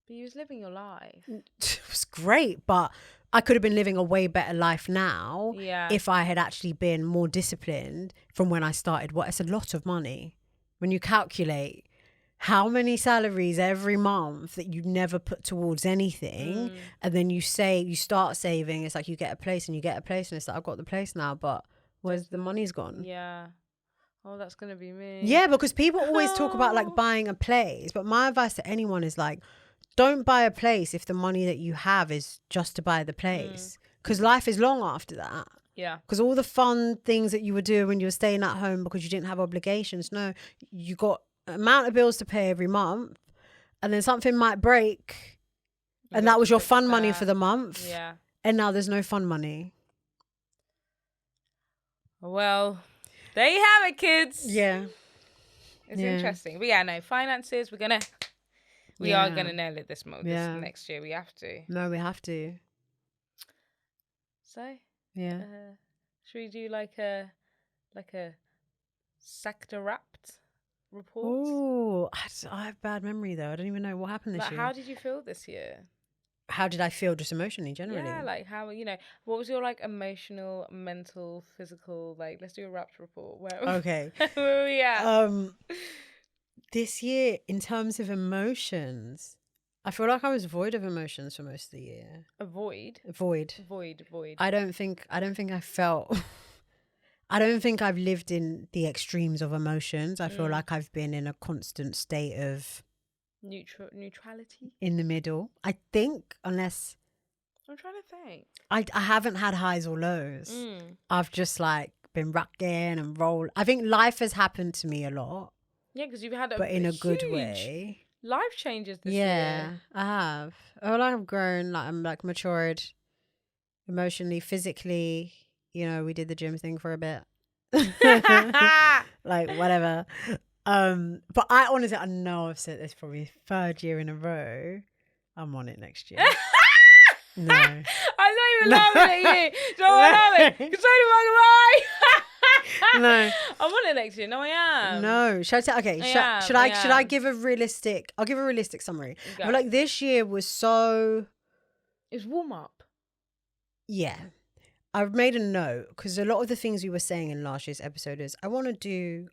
You was living your life. It was great, but I could have been living a way better life now if I had actually been more disciplined from when I started. It's a lot of money when you calculate how many salaries every month that you never put towards anything, and then you start saving. It's like you get a place, and it's like, I've got the place now, but where's the money's gone? Yeah. Oh, that's gonna be me. Yeah, because people always talk about like buying a place, but my advice to anyone is like, don't buy a place if the money that you have is just to buy the place, because life is long after that. Yeah. Because all the fun things that you were doing when you were staying at home because you didn't have obligations, no, you got an amount of bills to pay every month, and then something might break, and that was your fun money for the month. Yeah. And now there's no fun money. Well, there you have it, kids. Yeah. It's interesting. But yeah, no, finances, we are gonna nail it this next year. We have to. No, we have to. So yeah, should we do like a sector wrapped report? Oh, I have bad memory though. I don't even know what happened this year. How did you feel this year? How did I feel just emotionally, generally? Yeah, like how, what was your like emotional, mental, physical, like, let's do a wrapped report. Okay. Where are we at? This year, in terms of emotions, I feel like I was void of emotions for most of the year. Void. I don't think I felt. I don't think I've lived in the extremes of emotions. I feel like I've been in a constant state of neutrality. In the middle, I think, unless I'm trying to think. I haven't had highs or lows. I've just like been rocking and roll. I think life has happened to me a lot. Yeah, because you've had but in a good way. Life changes this year. Yeah, I have. I feel like I've grown, like I'm like matured emotionally, physically. You know, we did the gym thing for a bit. Like whatever. But I honestly, I know I've said this probably third year in a row. I'm on it next year. No. I'm not even laughing at you. Don't laugh at me. Because No. I'm on it next year. No, I am. No. Should I say, okay, should I give a realistic, I'll give a realistic summary. I feel like this year was so. It's warm up. Yeah. I've made a note because a lot of the things we were saying in last year's episode is I want to do.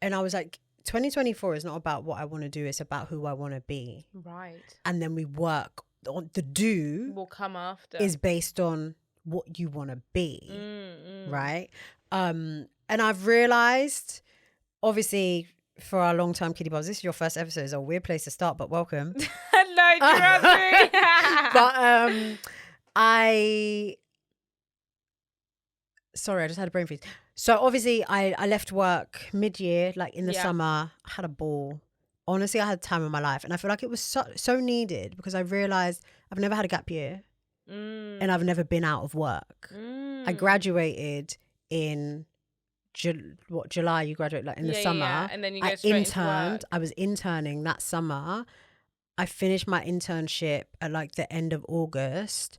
And I was like, 2024 is not about what I want to do. It's about who I want to be. Right. And then we work on the do. Will come after. Is based on what you want to be. Right. And I've realized, obviously, for our long-time kiddie buzz, this is your first episode. It's a weird place to start, but welcome. No, trust me. But I Sorry, I just had a brain freeze. So obviously I left work mid-year, like in the Yeah. summer. I had a ball. Honestly, I had the time of my life. And I feel like it was so needed because I realized I've never had a gap year and I've never been out of work. I graduated in July, you graduate like in the summer. Yeah. And then you go I straight into interned. work. I was interning that summer. I finished my internship at like the end of August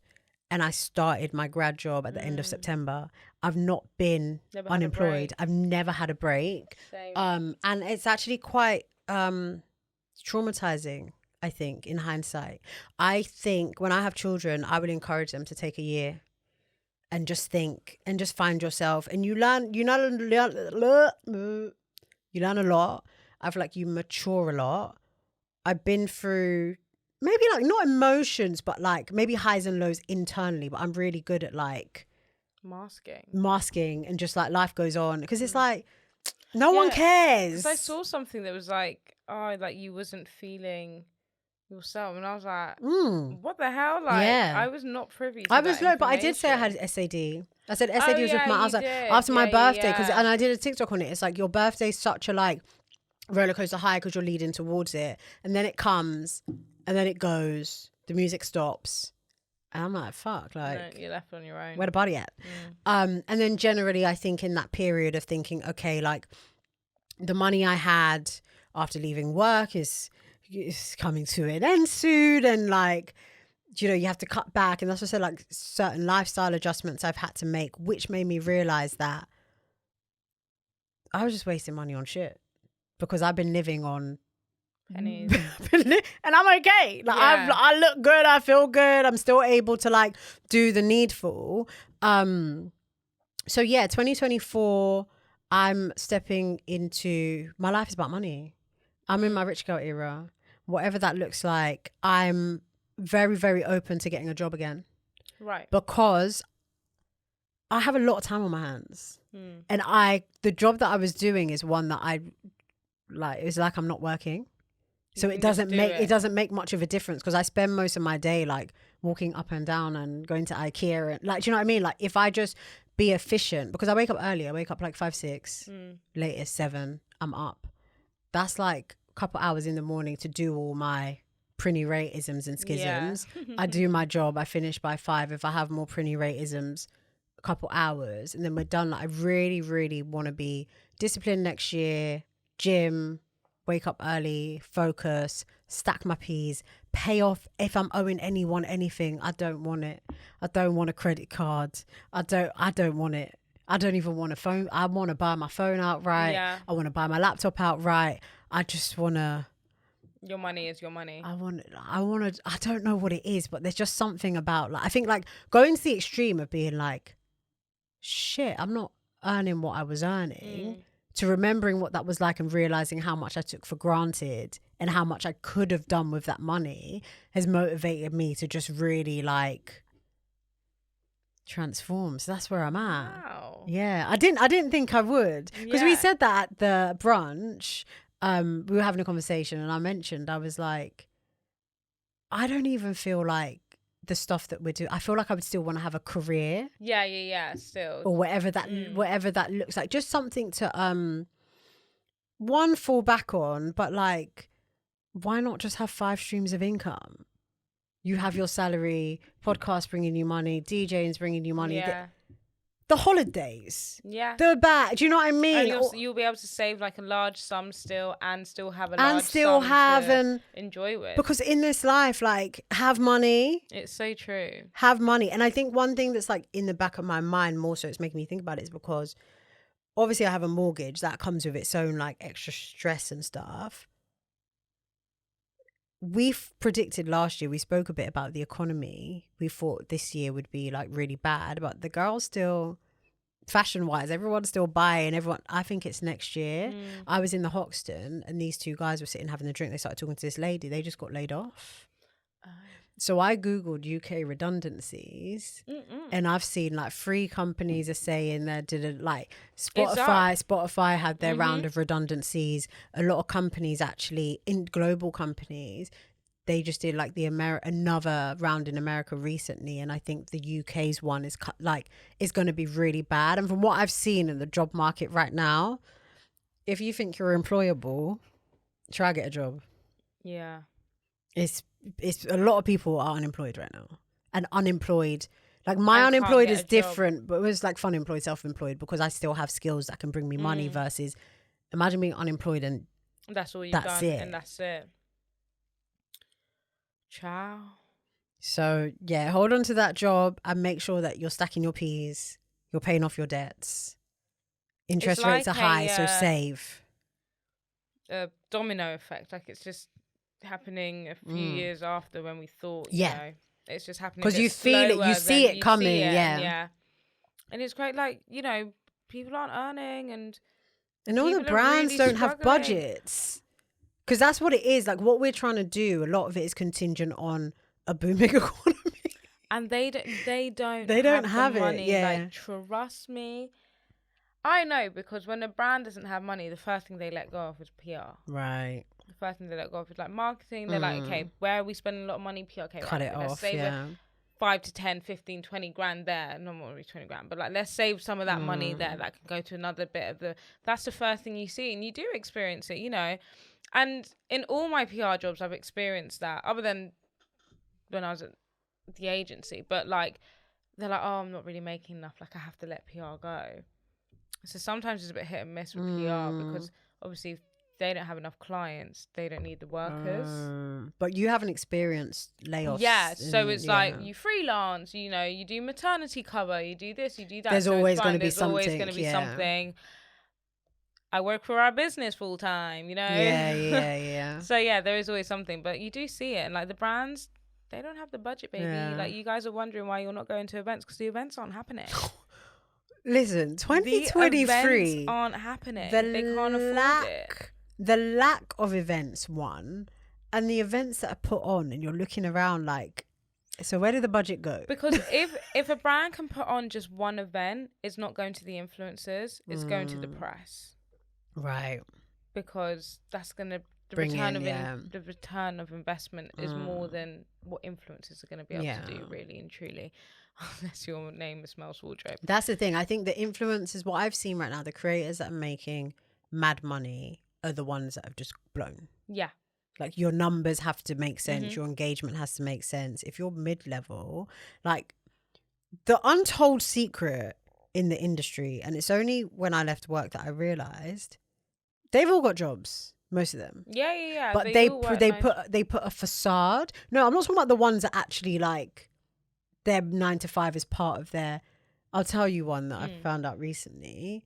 and I started my grad job at the end of September. I've not been Never had a unemployed. break. I've never had a break. Same. And it's actually quite traumatizing, I think, in hindsight. I think when I have children, I would encourage them to take a year and just think and just find yourself. And you learn a lot. I feel like you mature a lot. I've been through maybe like not emotions, but like maybe highs and lows internally. But I'm really good at like masking and just like life goes on because it's like no one cares. Because I saw something that was like, oh, like you wasn't feeling yourself, and I was like, what the hell? Like, I was not privy to I was that low, but I did say I information. had SAD. I said SAD was with my. I was like did. after my birthday yeah. and I did a TikTok on it. It's like your birthday's such a like roller coaster high because you're leading towards it, and then it comes, and then it goes. The music stops, and I'm like, fuck, like No, you're left on your own. where the body at? And then generally, I think in that period of thinking, okay, like the money I had after leaving work is coming to an end soon, and like, you know, you have to cut back, and that's also like certain lifestyle adjustments I've had to make, which made me realize that I was just wasting money on shit because I've been living on pennies. and I'm okay. Like I look good, I feel good, I'm still able to like do the needful. So yeah, 2024, I'm stepping into my life is about money. I'm in my rich girl era. Whatever that looks like, I'm very, very open to getting a job again. Right. Because I have a lot of time on my hands. And the job that I was doing is one that I like, it's like I'm not working. So it doesn't make much of a difference because I spend most of my day like walking up and down and going to IKEA and like, do you know what I mean? Like if I just be efficient, because I wake up early, I wake up like 5, 6, latest 7, I'm up. That's like a couple hours in the morning to do all my Prinny isms and schisms. I do my job, I finish by 5. If I have more Prinny isms, a couple hours, and then we're done. Like I really, really want to be disciplined next year, gym, wake up early, focus, stack my P's, pay off if I'm owing anyone anything. I don't want it. I don't want a credit card. I don't want it. I don't even want a phone. I want to buy my phone outright. Yeah. I want to buy my laptop outright. I just want to. Your money is your money. I don't know what it is, but there's just something about like, I think like going to the extreme of being like, shit, I'm not earning what I was earning, to remembering what that was like and realizing how much I took for granted and how much I could have done with that money has motivated me to just really like transform. So that's where I'm at. Wow. Yeah, I didn't think I would, because we said that at the brunch. We were having a conversation and I mentioned, I was like, I don't even feel like the stuff that we're doing, I feel like I would still want to have a career. Yeah, still. Or whatever that looks like. Just something to one, fall back on, but like, why not just have 5 streams of income? You have your salary, podcast bringing you money, DJing's bringing you money. Yeah. The holidays. Yeah. The back. Do you know what I mean? And you'll be able to save like a large sum still and still have a large and still sum have to and enjoy with. because in this life, like, have money. It's so true. Have money. And I think one thing that's like in the back of my mind more so it's making me think about it is because obviously I have a mortgage that comes with its own like extra stress and stuff. We've predicted last year, we spoke a bit about the economy. We thought this year would be like really bad, but the girls still, fashion wise, everyone's still buying. I think it's next year. I was in the Hoxton and these 2 guys were sitting having a drink. They started talking to this lady. They just got laid off. So I Googled UK redundancies and I've seen like 3 companies are saying they didn't like Spotify had their round of redundancies. A lot of companies actually, in global companies, they just did like another round in America recently, and I think the UK's one is is going to be really bad. And from what I've seen in the job market right now, if you think you're employable, try get a job. Yeah. It's a lot of people are unemployed right now, and unemployed. Like my And can't unemployed get is a job. different, but it was like fun employed, self-employed, because I still have skills that can bring me money versus imagine being unemployed and That's all you've that's done, it. and that's it. Ciao. So yeah, hold on to that job and make sure that you're stacking your P's, you're paying off your debts. Interest rates are high, so save. A domino effect, like it's just happening a few years after when we thought, you know, it's just happening because you feel it, you see it coming, yeah. And it's great, like, you know, people aren't earning, and all the brands really don't have struggling. budgets, because that's what it is. Like what we're trying to do, a lot of it is contingent on a booming economy, and they don't have it. money. Yeah, like, trust me, I know, because when a brand doesn't have money, the first thing they let go of is PR. Right. The first thing they let go of is like marketing. They're like, okay, where are we spending a lot of money? PR. Okay, cut it off. Save yeah. 5 to 10, 15, 20 grand there. Not more than 20 grand, but like, let's save some of that money there that can go to another bit of that's the first thing you see, and you do experience it, you know. And in all my PR jobs, I've experienced that, other than when I was at the agency. But like, they're like, oh, I'm not really making enough. Like, I have to let PR go. So sometimes it's a bit hit and miss with PR, because obviously if they don't have enough clients, they don't need the workers. But you haven't experienced layoffs. Yeah, so it's like you freelance, you know, you do maternity cover, you do this, you do that. There's always going to be something. There's always going to be something. I work for our business full time, you know? Yeah. So yeah, there is always something, but you do see it. And like the brands, they don't have the budget, baby. Yeah. Like, you guys are wondering why you're not going to events, because the events aren't happening. Listen, 2023 the events aren't happening. They can't afford it. The lack of events, one, and the events that are put on, and you're looking around like, so where did the budget go? Because if a brand can put on just one event, it's not going to the influencers, it's going to the press. Right. Because that's going to the return of investment is more than what influencers are going to be able to do, really and truly. Unless your name is Smells Wardrobe. That's the thing. I think the influencers, what I've seen right now, the creators that are making mad money are the ones that have just blown. Yeah. Like, your numbers have to make sense. Your engagement has to make sense. If you're mid-level, like, the untold secret in the industry, and it's only when I left work that I realized, they've all got jobs. Most of them. Yeah. But they put a facade. No, I'm not talking about the ones that actually, like, their 9 to 5 is part of their. I'll tell you one that I found out recently.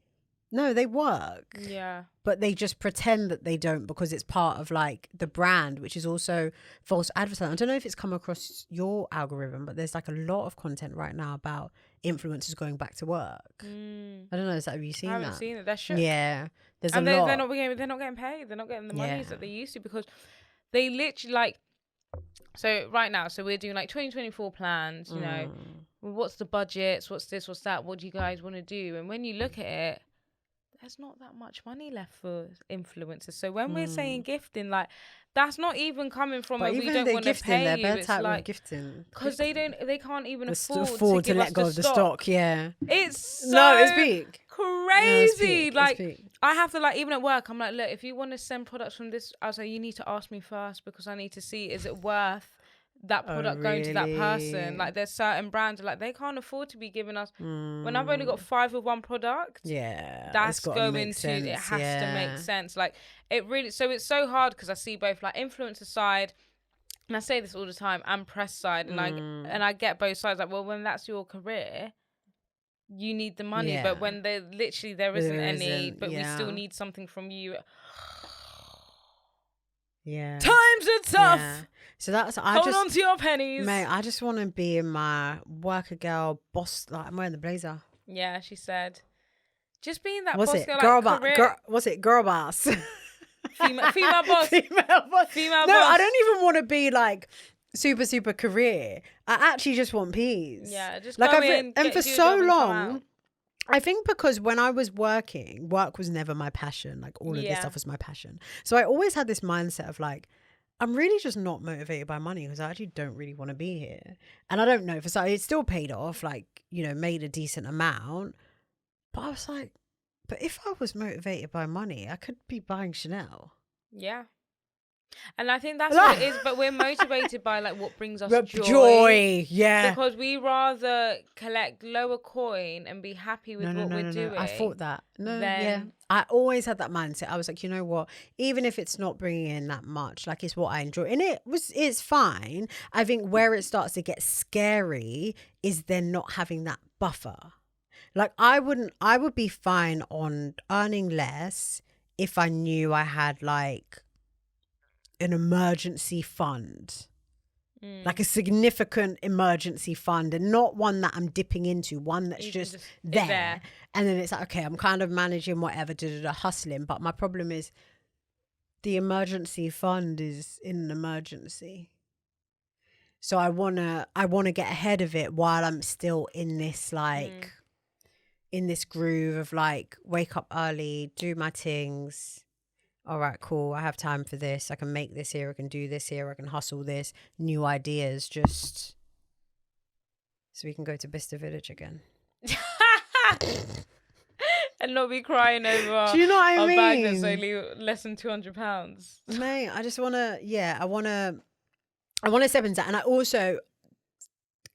No, they work. Yeah. But they just pretend that they don't, because it's part of like the brand, which is also false advertising. I don't know if it's come across your algorithm, but there's like a lot of content right now about influencers going back to work. I don't know. Have you seen that? I haven't seen it. That's shit. Yeah. There's and a lot. They're not getting paid. They're not getting the monies that they used to, because they literally, like, so right now, so we're doing like 2024 plans, you know, what's the budgets, what's this, what's that, what do you guys want to do? And when you look at it, there's not that much money left for influencers. So when we're saying gifting, like, that's not even coming from but we don't want to pay you. It's like gifting, because they can't even afford to let go of the stock. Yeah, it's it's big, crazy. It's big. I have to, like, even at work, I'm like, look, if you want to send products from this, I was like, you need to ask me first, because I need to see, is it worth that product going to that person? Like, there's certain brands, like, they can't afford to be giving us when I've only got 5 of one product. That's going to it has to make sense. Like, it really, so it's so hard, because I see both, like, influencer side, and I say this all the time, and press side, and and I get both sides. Like, well, when that's your career, you need the money, but when there isn't any, but we still need something from you. Times are tough. So that's hold on to your pennies, mate. I just want to be in my worker girl boss. Like, I'm wearing the blazer. Yeah, she said, just being that what's boss it? girl, like, What's it? Girl boss. Female boss. Female boss. No, I don't even want to be like super career. I actually just want peace. Yeah, just like go in, and for so long, I think because when I was working, work was never my passion. Like, all of this stuff was my passion. So I always had this mindset of like, I'm really just not motivated by money because I actually don't really want to be here. And I don't know, for some, it still paid off, like, you know, made a decent amount. But I was like, but if I was motivated by money, I could be buying Chanel. Yeah. And I think that's what it is, but we're motivated by like what brings us Joy, yeah. Because we rather collect lower coin and be happy with what we're doing. I thought that. Then Yeah. I always had that mindset. I was like, you know what? Even if it's not bringing in that much, like it's what I enjoy. And it's fine. I think where it starts to get scary is then not having that buffer. Like I would be fine on earning less if I knew I had like an emergency fund. Like a significant emergency fund, and not one that I'm dipping into, one that's just there. And then it's like, okay, I'm kind of managing whatever, hustling. But my problem is the emergency fund is in an emergency. So I wanna get ahead of it while I'm still in this like in this groove of like wake up early, do my things. All right, cool. I have time for this. I can make this here. I can do this here. I can hustle this. New ideas, just so we can go to Bicester Village again. And not be crying over do you know what I mean? A bag that's only less than £200. Mate, I just want to, I want to step into that. And I also,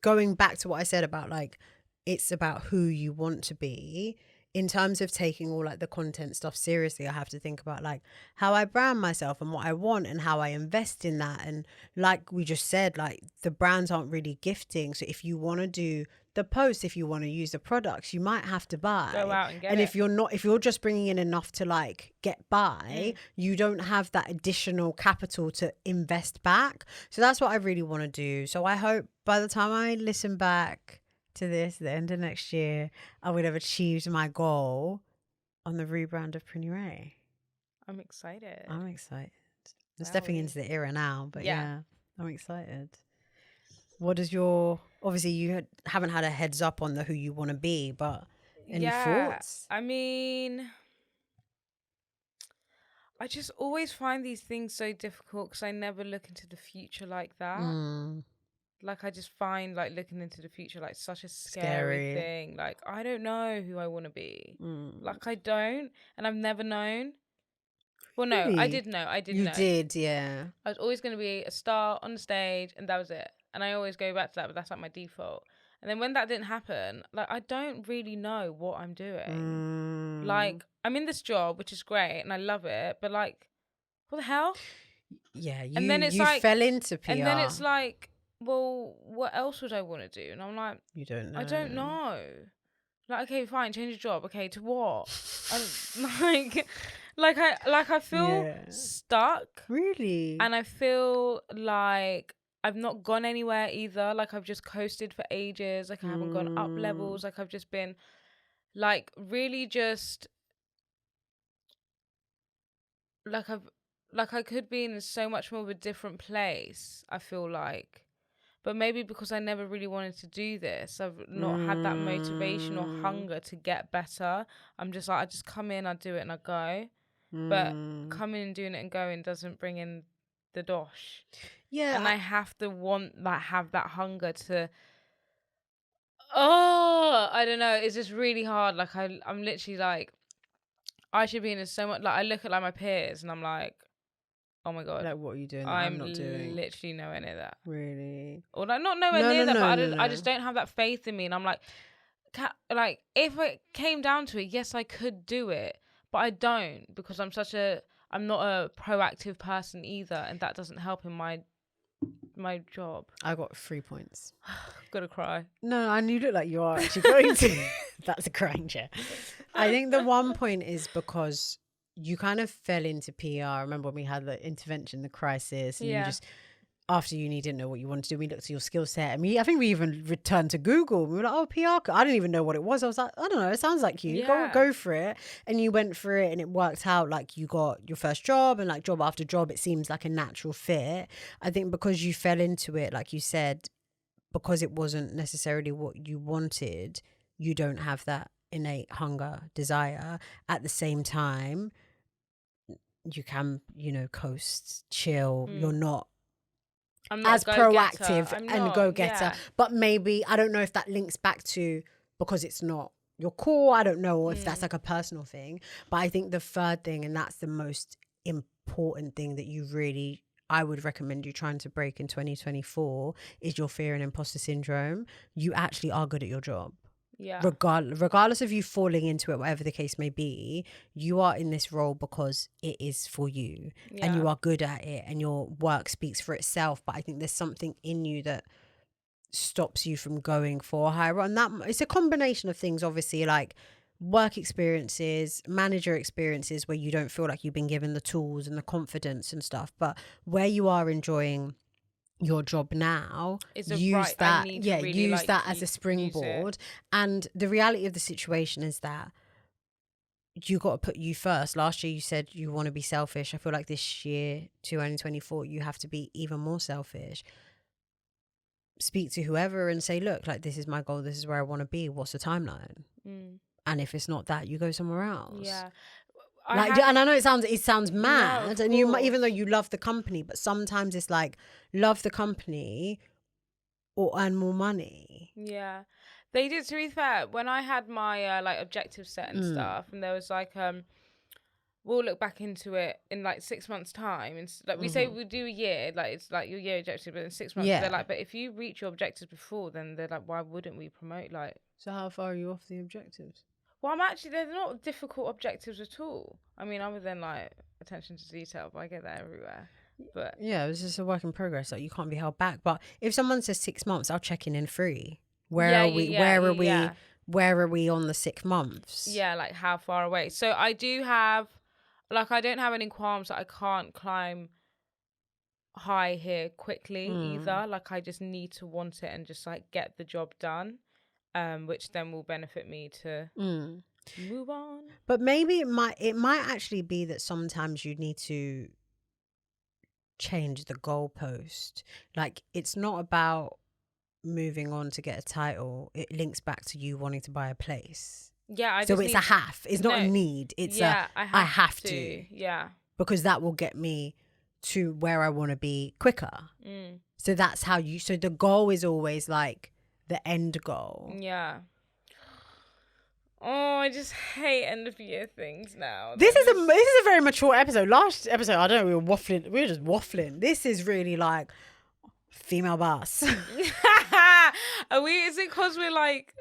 going back to what I said about like, it's about who you want to be. In terms of taking all like the content stuff seriously, I have to think about like how I brand myself and what I want and how I invest in that. And like we just said, like the brands aren't really gifting. So if you want to do the post, if you want to use the products, you might have to buy. Go out and get and it. if you're just bringing in enough to like get by, you don't have that additional capital to invest back. So that's what I really want to do. So I hope by the time I listen back to this, the end of next year, I would have achieved my goal on the rebrand of Prinny Ray. I'm excited. I'm stepping into the era now, but yeah, I'm excited. What is your, obviously you haven't had a heads up on the who you want to be, but any thoughts? I mean, I just always find these things so difficult because I never look into the future like that. Like I just find like looking into the future like such a scary thing. Like I don't know who I want to be. Like I don't, and I've never known. Well, no, Really? I did know. You did, yeah. I was always going to be a star on the stage, and that was it. And I always go back to that, but that's like my default. And then when that didn't happen, like I don't really know what I'm doing. Like I'm in this job, which is great, and I love it, but like, what the hell? Yeah, and then it's you like, fell into PR. And then it's like, well, what else would I want to do? And I'm like, you don't know. I don't know. Like, okay, fine, change your job. Okay, to what? I feel stuck. Really? And I feel like I've not gone anywhere either. Like I've just coasted for ages. Like I haven't gone up levels. Like I've just been like really just like I could be in so much more of a different place, I feel like. But maybe because I never really wanted to do this, I've not had that motivation or hunger to get better. I'm just like, I just come in, I do it and I go. But coming and doing it and going doesn't bring in the dosh. Yeah. And I have to have that hunger to, I don't know. It's just really hard. Like I'm literally like, I should be in so much, like I look at like my peers and I'm like, oh my God. Like, what are you doing? I'm not doing. literally nowhere near that. Really? Or like not nowhere near that, but I just don't have that faith in me. And I'm like, if it came down to it, yes, I could do it, but I don't because I'm not a proactive person either. And that doesn't help in my job. I got 3 points. Gotta cry. No, and you look like you are actually going to. That's a crying chair. I think the 1 point is because you kind of fell into PR. I remember when we had the intervention, the crisis, and you just, after uni, didn't know what you wanted to do. We looked at your skill set. And I think we even returned to Google. We were like, oh, PR. I didn't even know what it was. I was like, I don't know. It sounds like you. Yeah. Go for it. And you went for it and it worked out. Like you got your first job and like job after job, it seems like a natural fit. I think because you fell into it, like you said, because it wasn't necessarily what you wanted, you don't have that innate hunger, desire. At the same time, you can, coast, chill. You're not I'm not as a go-getter. proactive I'm and not, go-getter. yeah. But maybe, I don't know if that links back to because it's not your core. I don't know, or if that's like a personal thing. But I think the third thing, and that's the most important thing that I would recommend you trying to break in 2024, is your fear and imposter syndrome. You actually are good at your job. Yeah. Regardless of you falling into it, whatever the case may be, you are in this role because it is for you, and you are good at it, and your work speaks for itself. But I think there's something in you that stops you from going for a higher, and that it's a combination of things, obviously, like work experiences, manager experiences, where you don't feel like you've been given the tools and the confidence and stuff, but where you are enjoying your job now, use that as a springboard. And the reality of the situation is that you got to put you first. Last year you said you want to be selfish. I feel like this year, 2024, you have to be even more selfish. Speak to whoever and say, look, like, this is my goal, this is where I want to be, what's the timeline? And if it's not that, you go somewhere else. And I know it sounds mad, and you might, even though you love the company, but sometimes it's like, love the company or earn more money. Yeah, they did. To be fair, when I had my like objective set and stuff, and there was like we'll look back into it in like 6 months time, and like we say we do a year, like it's like your year objective, but in 6 months they're like, but if you reach your objectives before, then they're like, why wouldn't we promote? Like, so how far are you off the objectives? Well, they're not difficult objectives at all. I mean, other than like attention to detail, but I get that everywhere. But yeah, it was just a work in progress. Like, you can't be held back. But if someone says 6 months, I'll check in 3. Where are we? Where are we on the 6 months? Yeah, like how far away? So I do have, like, I don't have any qualms that I can't climb high here quickly either. Like, I just need to want it and just like get the job done. Which then will benefit me to move on. But maybe it might actually be that sometimes you need to change the goalpost. Like, it's not about moving on to get a title. It links back to you wanting to buy a place. Yeah, so it's a have. It's not a need. It's I have to. Yeah, because that will get me to where I want to be quicker. So that's how you. So the goal is always like the end goal. Yeah. Oh, I just hate end of year things now. This is a very mature episode. Last episode, I don't know, we were waffling. We were just waffling. This is really like female boss. Are we? Is it because we're like?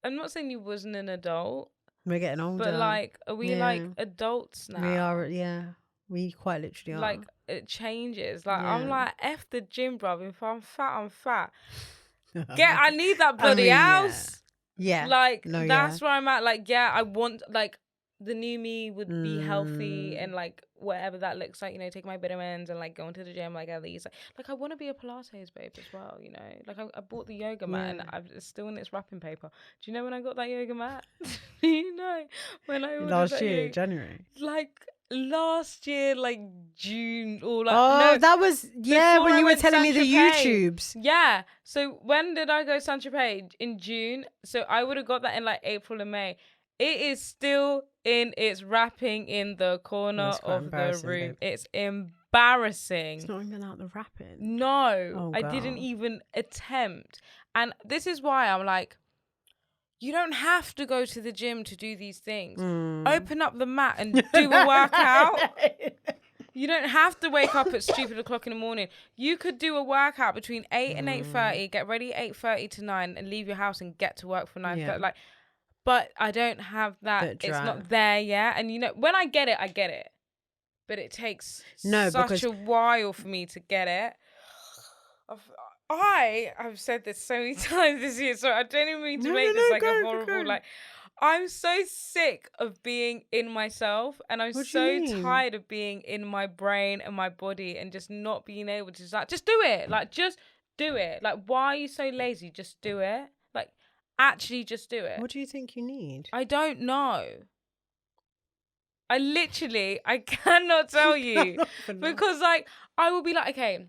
I'm not saying you wasn't an adult. We're getting older. But like, are we like adults now? We are. Yeah, we quite literally are. Like, it changes. Like, I'm like, F the gym, bruv. If I'm fat, I'm fat. I need that bloody house. Yeah. Like, that's where I'm at. Like, I want, like, the new me would be healthy and, like, whatever that looks like, take my vitamins and, like, going to the gym, like, at least. Like, I want to be a Pilates babe as well, Like, I bought the yoga mat and it's still in its wrapping paper. Do you know when I got that yoga mat? When I ordered last year, January? Like, last year, like June or like that was when you were telling me the YouTubes. Yeah. So when did I go Saint Tropez? In June. So I would have got that in like April and May. It is still in its wrapping in the corner of the room. Babe. It's embarrassing. It's not even out the wrapping. No, I didn't even attempt. And this is why I'm like, you don't have to go to the gym to do these things. Open up the mat and do a workout. You don't have to wake up at stupid o'clock in the morning. You could do a workout between 8 and 8:30, get ready 8:30 to 9 and leave your house and get to work for 9:30. Yeah. Like, but I don't have that. It's not there yet. And when I get it. But it takes such a while for me to get it. I've said this so many times this year, so I don't even mean to make this like a horrible, like, I'm so sick of being in myself, and I'm so tired of being in my brain and my body and just not being able to just do it. Like, just do it. Like, why are you so lazy? Just do it. Like, actually just do it. What do you think you need? I don't know. I cannot tell you. Because, like, I will be like, okay,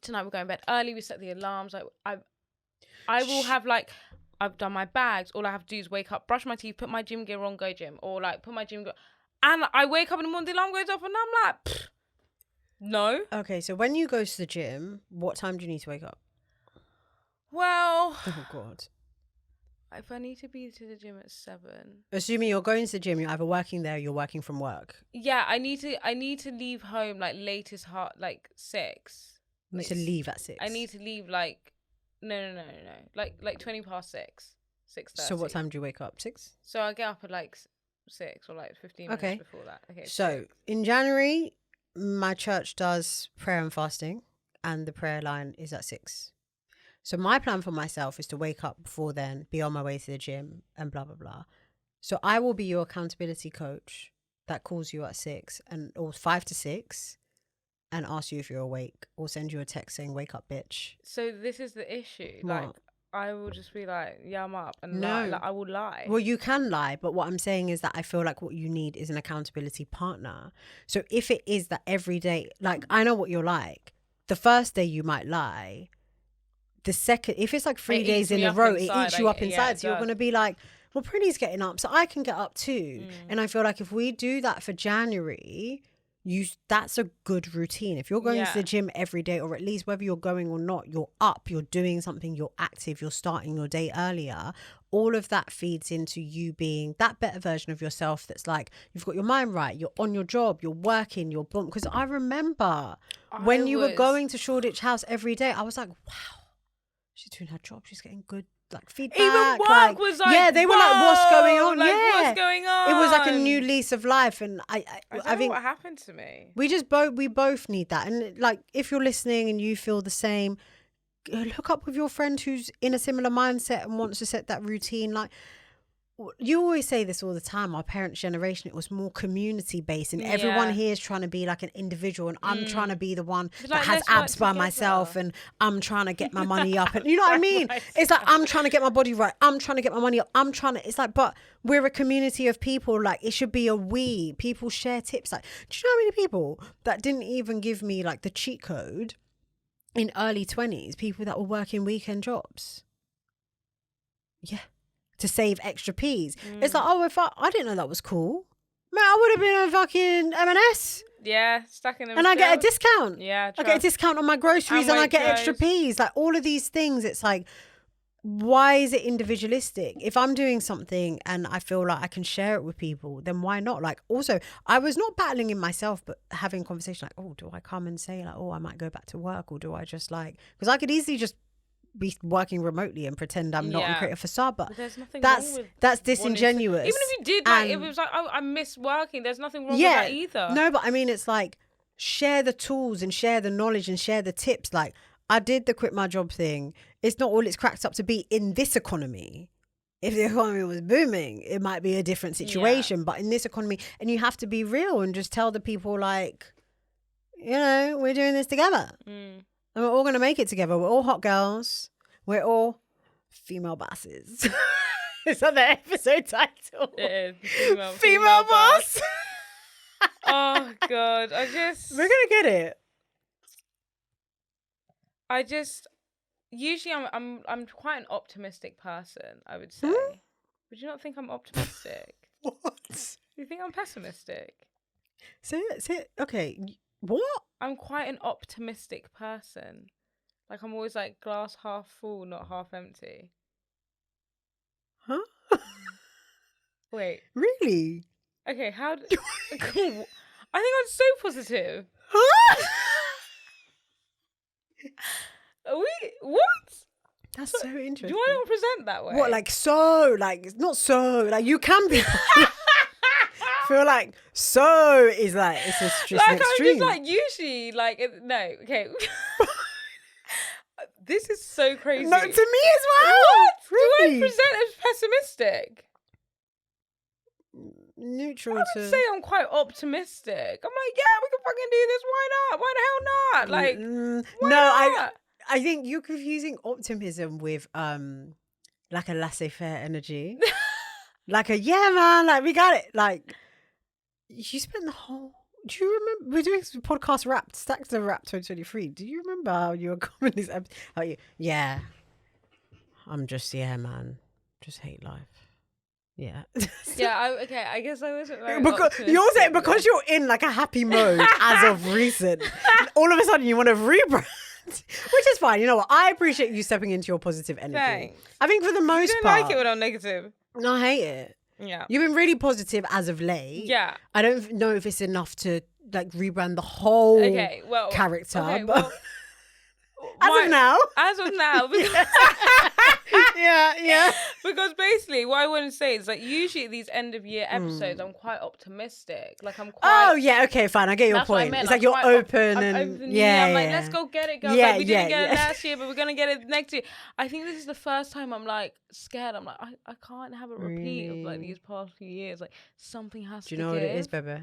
tonight we're going to bed early, we set the alarms. Like, I will have, like, I've done my bags. All I have to do is wake up, brush my teeth, put my gym gear on, go gym. Or, like, put my gym gear. And I wake up in the morning, the alarm goes off, and I'm like, pfft, no. Okay, so when you go to the gym, what time do you need to wake up? Well, Oh God. if I need to be to the gym at 7, Assuming you're going to the gym, you're either working there or you're working from work. yeah, I need to leave home like latest like 6. You need to leave at 6. I need to leave like no, like 20 past 6, 6:30. So what time do you wake up? 6? So I get up at like 6 or like 15 minutes Okay. before that. Okay. So 6. in January, my church does prayer and fasting, and the prayer line is at 6. So my plan for myself is to wake up before then, be on my way to the gym, and blah blah blah. So I will be your accountability coach that calls you at 6 or 5 to 6, and asks you if you're awake, or send you a text saying "wake up, bitch." So this is the issue. What? Like I will just be like, yeah, I'm up, and No. like, I will lie. Well, you can lie, but what I'm saying is that I feel like what you need is an accountability partner. So if it is that every day, like I know what you're like. The first day you might lie. The second, if it's like 3 It days eats in me a up row, inside. it eats you up Yeah, inside. it So you're does. going to be like, well, Prinny's getting up, so I can get up too. And I feel like if we do that for January, that's a good routine. If you're going to the Yeah. gym every day, or at least whether you're going or not, you're up, you're doing something, you're active, you're starting your day earlier. All of that feeds into you being that better version of yourself. That's like, you've got your mind right, you're on your job, you're working, you're boom. Because I remember when you were going to Shoreditch House every day, I was like, wow, she's doing her job, she's getting good like feedback. Even work was like, yeah, they were like, what's going on? Like, yeah, what's going on? it was like a new lease of life. And I don't know think what happened to me. we both need that. And like, if you're listening and you feel the same, hook up with your friend who's in a similar mindset and wants to set that routine. Like, you always say this all the time, our parents' generation, it was more community based, and everyone Yeah. here is trying to be like an individual, and I'm trying to be the one It's that like, has let's work abs by together. myself, and I'm trying to get my money up, and you know what I mean? It's like, I'm trying to get my body right, I'm trying to get my money up, it's like, but we're a community of people. Like, it should be people share tips. Like, do you know how many people that didn't even give me like the cheat code in early 20s, people that were working weekend jobs? Yeah. To save extra peas. It's like, oh, if I didn't know that was cool. Man, I would have been on fucking M&S. Yeah, stuck in them. And I get a still. discount. Yeah, I get a discount on my groceries, and I get extra Waitrose. peas. Like, all of these things, it's like, why is it individualistic? If I'm doing something and I feel like I can share it with people, then why not? Like, also, I was not battling in myself, but having a conversation like, oh, do I come and say like, oh, I might go back to work, or do I just like, because I could easily just be working remotely and pretend I'm not and create a facade, but there's nothing that's wrong with that's wanting disingenuous. to, even if you did, like, if And- it was like, oh, I miss working, there's nothing wrong with that either. No, but I mean, it's like, share the tools and share the knowledge and share the tips. Like, I did the quit my job thing. It's not all it's cracked up to be in this economy. If the economy was booming, it might be a different situation. But in this economy, and you have to be real and just tell the people, like, you know, we're doing this together. And we're all going to make it together. We're all hot girls. We're all female bosses. Is that the episode title? It is. Female boss. Oh God, We're gonna get it. Usually I'm quite an optimistic person, I would say. Would you not think I'm optimistic? What? Do you think I'm pessimistic? Say it. Okay. What? I'm quite an optimistic person. Like, I'm always like glass half full, not half empty. Huh? Wait. Really? Okay, I think I'm so positive. Huh? Are we? What? That's so interesting. Do I not present that way? What, like, so? Like, it's not so. Like, you can be. Feel like so is like, it's just like, an extreme. I'm just like, usually, like, no, okay. This is so crazy. No, to me as well. What? Really? Do I present as pessimistic? Neutral I to. would say I'm quite optimistic. I'm like, yeah, we can fucking do this. Why not? Why the hell not? Like, why no, not? I think you're confusing optimism with like a laissez-faire energy. Like a, yeah, man, like, we got it. Like, you spent the whole. Do you remember we're doing some podcast wrapped stacks of Wrap 2023? Do you remember how you were coming this episode? Like, yeah, I'm just, yeah, man, just hate life. Yeah. Yeah, okay, I guess I wasn't very Because optimistic. you're saying because you're in like a happy mode as of recent, all of a sudden you want to rebrand, which is fine. You know what? I appreciate you stepping into your positive energy. Thanks. I think for the You most don't part, like it when I'm negative. no, I hate it. Yeah. You've been really positive as of late. Yeah. I don't know if it's enough to like rebrand the whole character, but as of now, because, yeah. because basically what I want to say is like usually at these end of year episodes I'm quite optimistic. Like I'm quite. Oh yeah, okay, fine. I get your That's what I point. meant. It's I'm like you're quite open I'm and open, yeah, I'm like, yeah. let's go get it, girls. Yeah, Like we didn't get it yeah. last year, but we're gonna get it next year. I think this is the first time I'm like scared. I'm like, I can't have a repeat of like these past few years. Like something has to Do you know give. what it is, baby?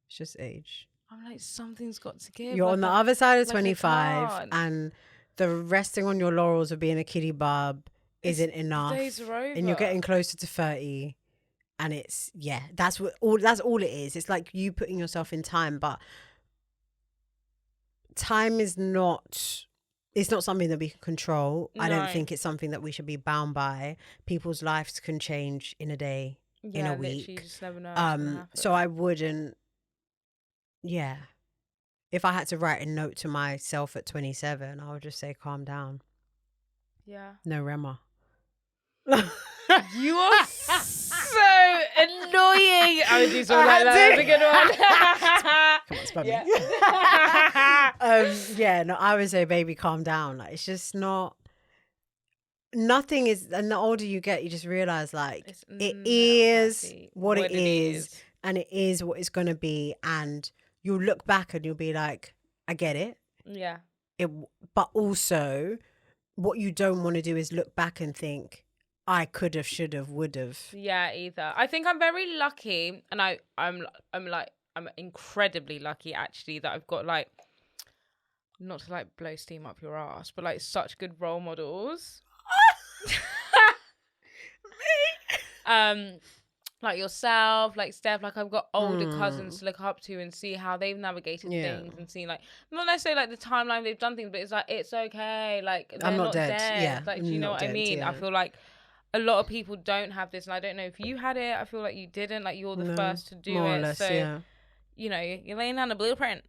It's just age. I'm like, something's got to give. You're like, on the other side of like, I 25 can't. and the resting on your laurels of being a kiddie bub isn't enough. The days are over. And you're getting closer to 30 and it's that's all it is. It's like you putting yourself in time, but time is not something that we can control. I don't think it's something that we should be bound by. People's lives can change in a day, in a week. You just never know what's gonna happen. So I wouldn't. Yeah. If I had to write a note to myself at 27, I would just say, calm down. Yeah. No Rema. You are so annoying. I would do something like that. That's a good one. Come on, spell me. No, I would say, baby, calm down. Like, it's just not. Nothing is. And the older you get, you just realize, like, it is what it is, and it is what it's gonna be, and you'll look back and you'll be like, I get it. Yeah. But also, what you don't want to do is look back and think, I could have, should have, would have. Yeah, either. I think I'm very lucky, and I'm incredibly lucky actually that I've got like, not to like blow steam up your ass, but like such good role models. Like yourself, like Steph, like I've got older cousins to look up to and see how they've navigated things and see like, not necessarily like the timeline they've done things, but it's like, it's okay. Like they're I'm not dead. Yeah. Like, do you know what I mean? Yeah. I feel like a lot of people don't have this, and I don't know if you had it. I feel like you didn't. Like you're the first to do more it. Or less, so yeah. you know, you're laying down a blueprint.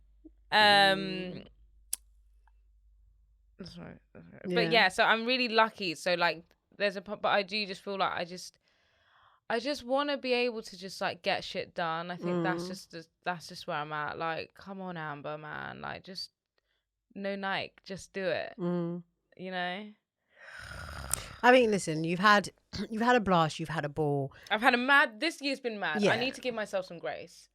That's right. But yeah, so I'm really lucky. So like but I do just feel like I just want to be able to just like get shit done. I think that's just where I'm at. Like, come on, Amber, man. Like, just no Nike, just do it. You know. I mean, listen, you've had a blast, you've had a ball. I've had this year's been mad. Yeah. I need to give myself some grace.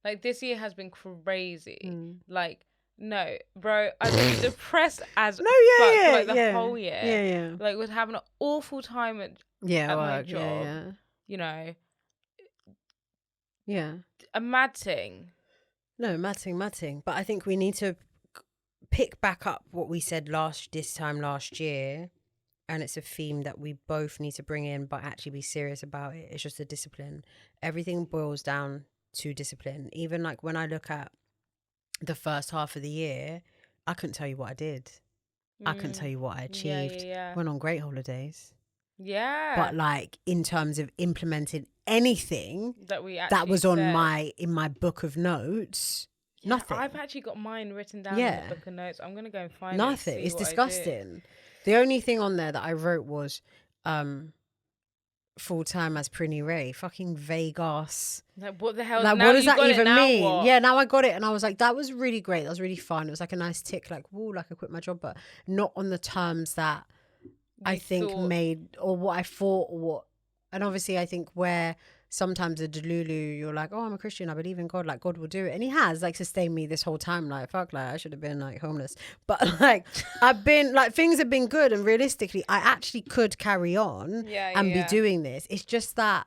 Like, this year has been crazy. Like, no, bro, I've been depressed as fuck for like the whole year. Yeah. Like, was having an awful time at my job. Yeah. You know. Yeah. A mad thing. No, matting. But I think we need to pick back up what we said this time last year. And it's a theme that we both need to bring in, but actually be serious about it. It's just a discipline. Everything boils down to discipline. Even like when I look at the first half of the year, I couldn't tell you what I did. I couldn't tell you what I achieved. Went on great holidays. Yeah. But like in terms of implementing anything that was on in my book of notes, nothing. I've actually got mine written down in the book of notes. I'm gonna go and find nothing. It's disgusting. The only thing on there that I wrote was full time as Prinny Ray. Fucking vague ass. Like, what the hell? Like, what does that even mean? What? Yeah, now I got it, and I was like, that was really great. That was really fun. It was like a nice tick, like, woo, like I quit my job, but not on the terms that I think made, or what I thought, or what. And obviously, I think where sometimes a delulu, you're like, oh, I'm a Christian, I believe in God, like God will do it, and He has like sustained me this whole time. Like, fuck, like I should have been like homeless, but like I've been like, things have been good, and realistically, I actually could carry on and be doing this. It's just that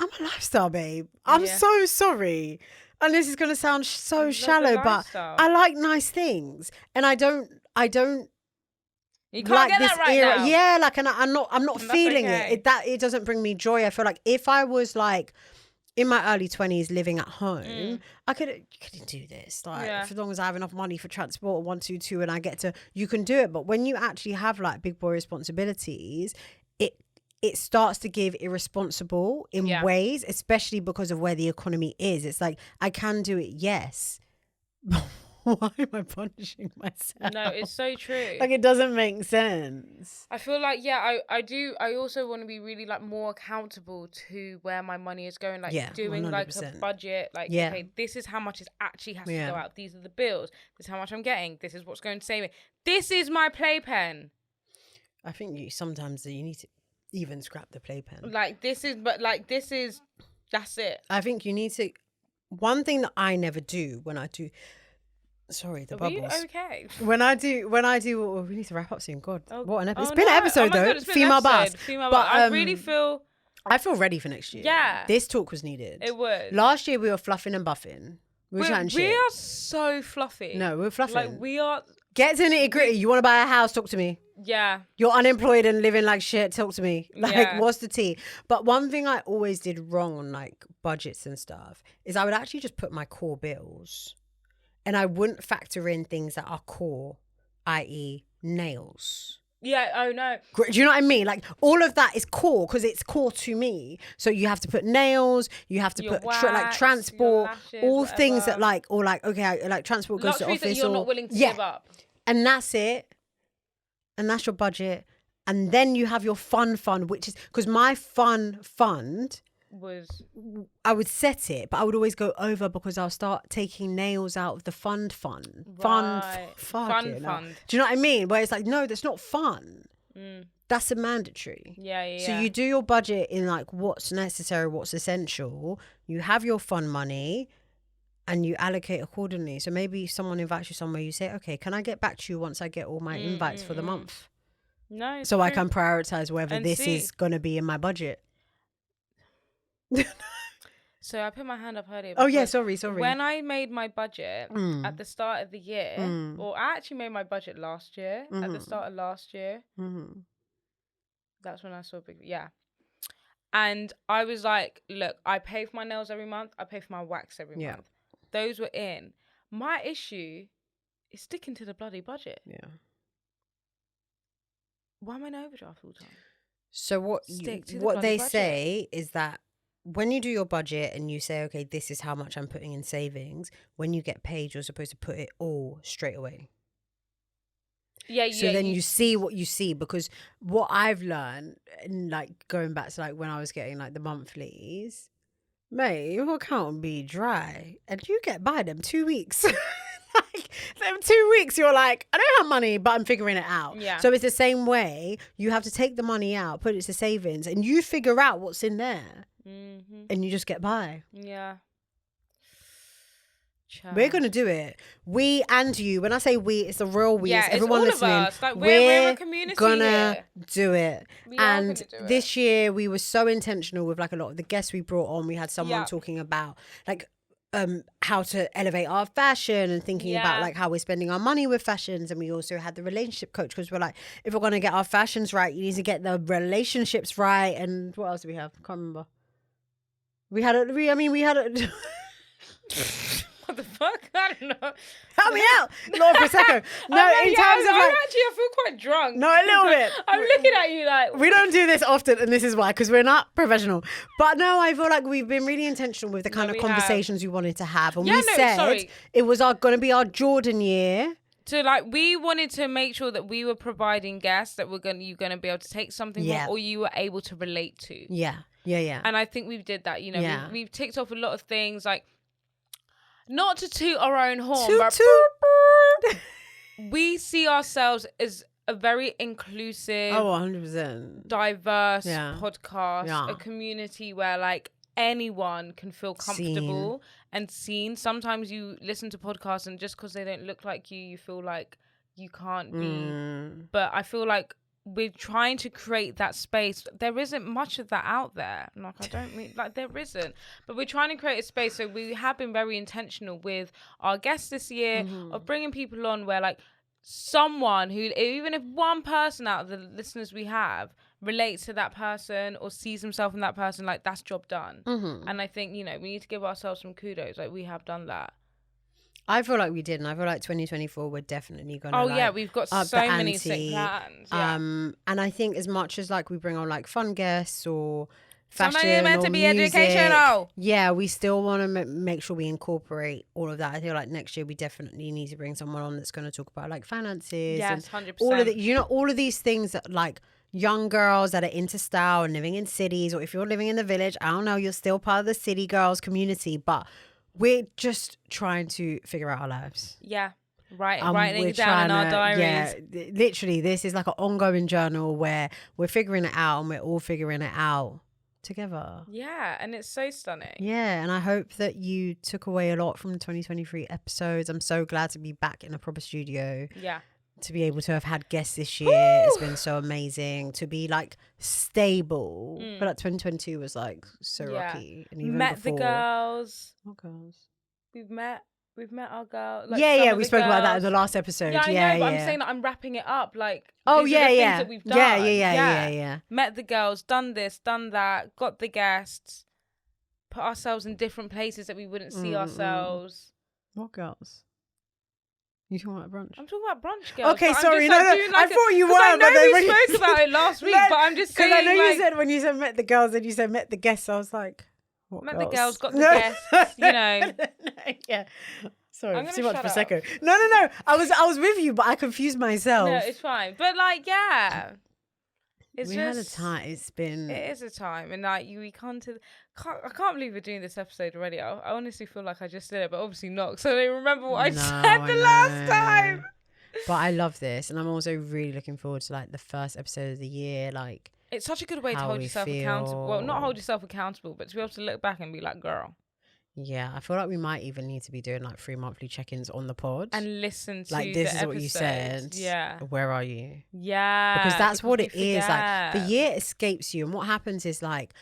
I'm a lifestyle babe. I'm so sorry, and this is gonna sound so shallow, but I like nice things, and I don't. You can't get that right now. Yeah, like, and I'm not feeling it. It doesn't bring me joy. I feel like if I was like in my early 20s living at home, I couldn't do this. Like, as long as I have enough money for transport, 122, and I get to, you can do it. But when you actually have like big boy responsibilities, it starts to give irresponsible in ways, especially because of where the economy is. It's like, I can do it, yes. But why am I punishing myself? No, it's so true. Like, it doesn't make sense. I feel like, I do. I also want to be really like more accountable to where my money is going. Like doing 100%. like a budget. Like, okay, this is how much it actually has to go out. These are the bills. This is how much I'm getting. This is what's going to save me. This is my playpen. I think sometimes you need to even scrap the playpen. That's it. I think you need to. One thing that I never do when I do. Sorry, the bubbles. Are we okay? When I do, oh, we need to wrap up soon. God, what an episode! It's been an Oh episode though. God, Female boss. But I really feel. I feel ready for next year. Yeah, this talk was needed. It was. Last year we were fluffing and buffing. We are so fluffy. No, we're fluffing. Like we are. Get to the nitty gritty. You want to buy a house? Talk to me. Yeah. You're unemployed and living like shit. Talk to me. Like, what's the tea? But one thing I always did wrong on like budgets and stuff is I would actually just put my core bills, and I wouldn't factor in things that are core, i.e., nails. Yeah, oh no. Do you know what I mean? Like, all of that is core because it's core to me. So you have to put nails, you have to put like transport, lashes, all whatever. Things that like, or like, okay, like transport goes to office. That you're not willing to give up. And that's it. And that's your budget. And then you have your fun fund, which is, because my fun fund I would set it, but I would always go over because I'll start taking nails out of the fund. Right. Fun. Do you know what I mean? Where it's like, no, that's not fun. That's a mandatory. Yeah. So you do your budget in like what's necessary, what's essential. You have your fun money and you allocate accordingly. So maybe someone invites you somewhere, you say, okay, can I get back to you once I get all my invites for the month? No. So true. I can prioritize whether this is going to be in my budget. So I put my hand up earlier. Oh yeah, sorry. When I made my budget at the start of the year, or I actually made my budget last year, at the start of last year. That's when I saw and I was like, look, I pay for my nails every month, I pay for my wax every month. Those were in. My issue is sticking to the bloody budget. Yeah. Why am I in overdraft all the time? So what they say is that when you do your budget and you say, okay, this is how much I'm putting in savings, when you get paid, you're supposed to put it all straight away. So then you see what you see, because what I've learned, and like going back to like when I was getting like the monthlies, mate, your account will be dry and you get by them 2 weeks. Like them 2 weeks, you're like, I don't have money, but I'm figuring it out. Yeah. So it's the same way. You have to take the money out, put it to savings, and you figure out what's in there, and you just get by. Yeah. Child. We're gonna do it. We and you. When I say we, it's the real we. Yeah, it's everyone it's all listening. of us. Like we're a community. Gonna here. do it. We and are gonna do this year we were so intentional with like a lot of the guests we brought on. We had someone talking about like how to elevate our fashion and thinking about like how we're spending our money with fashions. And we also had the relationship coach, because we're like, if we're gonna get our fashions right, you need to get the relationships right. And what else do we have? Can't remember. We had a What the fuck? I don't know. Help me out, Lord Prosecco. No, in terms of like, I feel quite drunk. No, a little bit. I'm looking at you like, we don't do this often, and this is why, because we're not professional. But no, I feel like we've been really intentional with the kind of conversations we wanted to have, and we said it was going to be our Jordan year. So like we wanted to make sure that we were providing guests that you're gonna be able to take something from, or you were able to relate to. Yeah. And I think we did that. You know, we've ticked off a lot of things, like. Not to toot our own horn, but we see ourselves as a very inclusive, 100%, diverse podcast, a community where like anyone can feel comfortable and seen. Sometimes you listen to podcasts and just because they don't look like you feel like you can't be. But I feel like we're trying to create that space. There isn't much of that out there. Like, I don't mean like there isn't, but we're trying to create a space. So we have been very intentional with our guests this year of bringing people on where like someone who, even if one person out of the listeners we have relates to that person or sees himself in that person, like that's job done. And I think, you know, we need to give ourselves some kudos. Like we have done that. I feel like we did, and I feel like 2024 we're definitely gonna. Oh like, yeah, we've got up so the many sick ante. plans. Yeah. And I think as much as like we bring on like fun guests or Sometimes fashion it's meant or to be music, educational. yeah, we still want to make sure we incorporate all of that. I feel like next year we definitely need to bring someone on that's going to talk about like finances Yes, and 100%. all of the, all of these things that like young girls that are into style and living in cities, or if you're living in the village, I don't know, you're still part of the city girls community, but we're just trying to figure out our lives. Yeah. Writing We're it down in our diaries. Yeah, literally, this is like an ongoing journal where we're figuring it out and we're all figuring it out together. Yeah, and it's so stunning. Yeah, and I hope that you took away a lot from the 2023 episodes. I'm so glad to be back in a proper studio. Yeah. To be able to have had guests this year, it's been so amazing. To be like stable, but like 2022 was like so rocky. And even met before, the girls. What girls? We've met our girl. Like we spoke about that in the last episode. Yeah, I know, but I'm saying that I'm wrapping it up. Like, oh these yeah, are the yeah, things that we've done. Yeah. Met the girls, done this, done that, got the guests, put ourselves in different places that we wouldn't see ourselves. What girls? You talking about brunch? I'm talking about brunch girls. Okay, sorry, just, I thought you were. I know but we spoke about it last week, but I'm just saying. Because I know like, you said when you said met the girls and you said met the guests, I was like, what met girls? the girls, got the guests, you know. Yeah. Sorry, I'm too gonna much shut prosecco. No. I was with you, but I confused myself. No, it's fine. But like, yeah. We had a time. It is a time, and like we come to. I can't believe we're doing this episode already. I honestly feel like I just did it, but obviously not. So I don't remember what I said the last time. But I love this, and I'm also really looking forward to like the first episode of the year. Like, it's such a good way to hold yourself accountable. Well, not hold yourself accountable, but to be able to look back and be like, girl. Yeah, I feel like we might even need to be doing like 3 monthly check-ins on the pod and listen to like this the is episodes. what you said. Yeah, where are you? Yeah, because that's what it is. Like the year escapes you, and what happens is like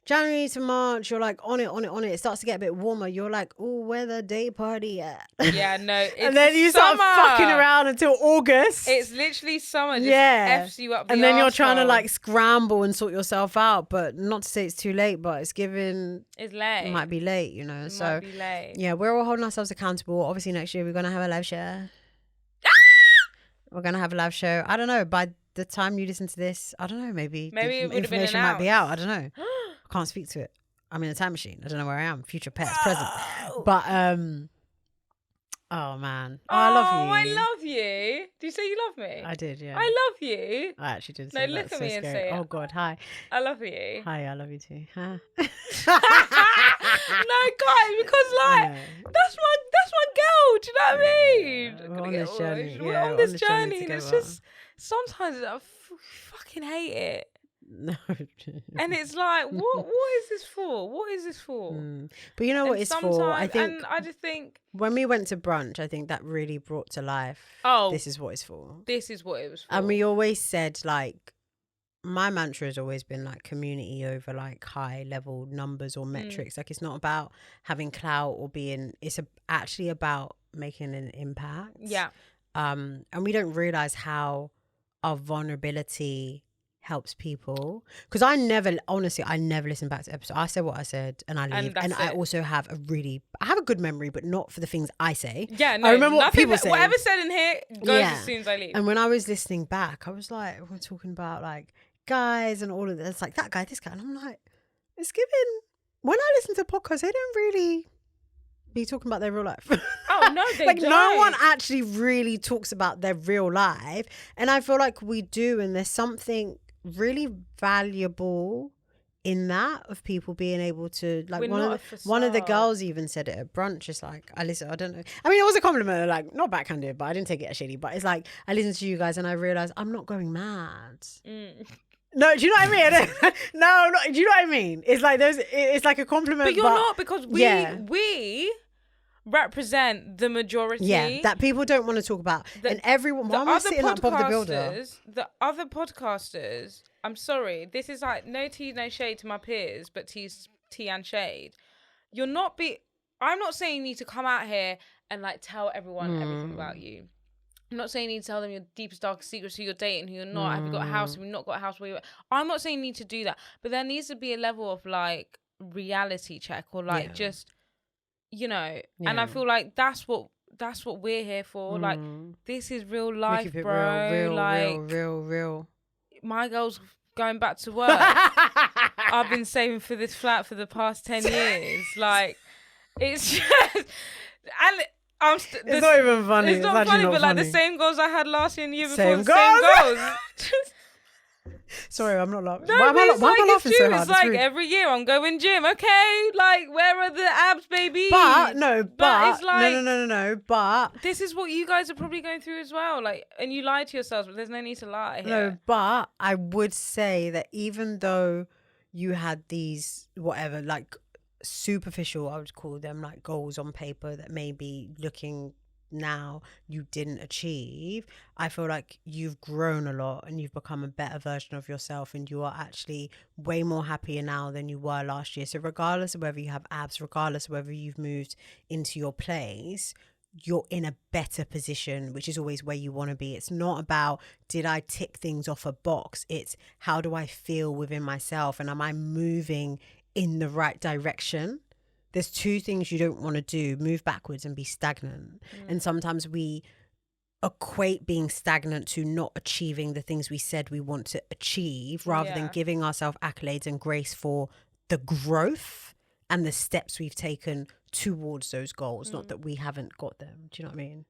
January to March, you're like on it. It starts to get a bit warmer. You're like, oh, where the day party at? Yeah, no. It's and then you summer. start fucking around until August. It's literally summer. Just F's you up. And then you're trying to like scramble and sort yourself out. But not to say it's too late, but it's giving. It's late. It might be late, you know. It might be late. Yeah, we're all holding ourselves accountable. Obviously, next year we're gonna have a live show. We're gonna have a live show. I don't know. By the time you listen to this, I don't know. Maybe it would have been information might be out. I don't know. I can't speak to it. I'm in a time machine. I don't know where I am. Future, past, present. But oh man. Oh, I love you. I love you. Do you say you love me? I did, yeah. I love you. I actually did No, say look that. at me and say it. Oh God, hi. I love you. Hi, I love you too. Huh? No, guys, because like that's my girl. Do you know what I mean? We're on this journey. We're on this journey, and it's just sometimes I fucking hate it. No. And it's like, what is this for? What is this for? But you know what it's for? I think, and I just think when we went to brunch, I think that really brought to life. Oh, this is what it's for. This is what it was for. And we always said like, my mantra has always been like community over like high level numbers or metrics. Like it's not about having clout or being. It's actually about making an impact. Yeah. And we don't realize how our vulnerability helps people, because I never listen back to episodes. I said what I said and I leave, and I also have I have a good memory, but not for the things I say. Yeah, no, I remember what people say. Whatever said in here goes as soon as I leave. And when I was listening back, I was like, we're talking about like guys and all of this, like that guy, this guy, and I'm like, it's giving. When I listen to podcasts, they don't really be talking about their real life. Oh no, they like don't. No one actually really talks about their real life, and I feel like we do, and there's something really valuable in that, of people being able to like, one of the girls even said it at brunch. It's like, I don't know, I mean it was a compliment, like not backhanded, but I didn't take it as shitty, but it's like I listened to you guys and I realized I'm not going mad. No, do you know what I mean? No, do you know what I mean? It's like it's like a compliment, but you're not, because we represent the majority. Yeah, that people don't want to talk about. And everyone, while we're sitting at Bob the Builder, the other podcasters, I'm sorry, this is like no tea, no shade to my peers, but tea and shade. I'm not saying you need to come out here and like tell everyone everything about you. I'm not saying you need to tell them your deepest, darkest secrets, who you're dating, who you're not. Have you got a house? Have you not got a house? I'm not saying you need to do that, but there needs to be a level of like reality check, or like just, you know. And I feel like that's what that's what we're here for. Like, this is real life, keep it bro. real. My girl's going back to work. I've been saving for this flat for the past 10 years. Like, it's just, and it's not even funny. It's not funny, but like the same goals I had last year and the year before. Same goals. Sorry, I'm not laughing. No, why am I laughing so hard? It's like every year I'm going gym. Okay, like where are the abs, baby? But it's like, no. But this is what you guys are probably going through as well. Like, and you lie to yourselves, but there's no need to lie here. No, but I would say that even though you had these whatever, like superficial, I would call them, like goals on paper that maybe looking now you didn't achieve, I feel like you've grown a lot and you've become a better version of yourself, and you are actually way more happier now than you were last year. So regardless of whether you have abs, regardless of whether you've moved into your place, you're in a better position, which is always where you want to be. It's not about, did I tick things off a box? It's, how do I feel within myself, and am I moving in the right direction? There's two things you don't want to do: move backwards and be stagnant. And sometimes we equate being stagnant to not achieving the things we said we want to achieve, rather than giving ourselves accolades and grace for the growth and the steps we've taken towards those goals. Not that we haven't got them. Do you know what I mean?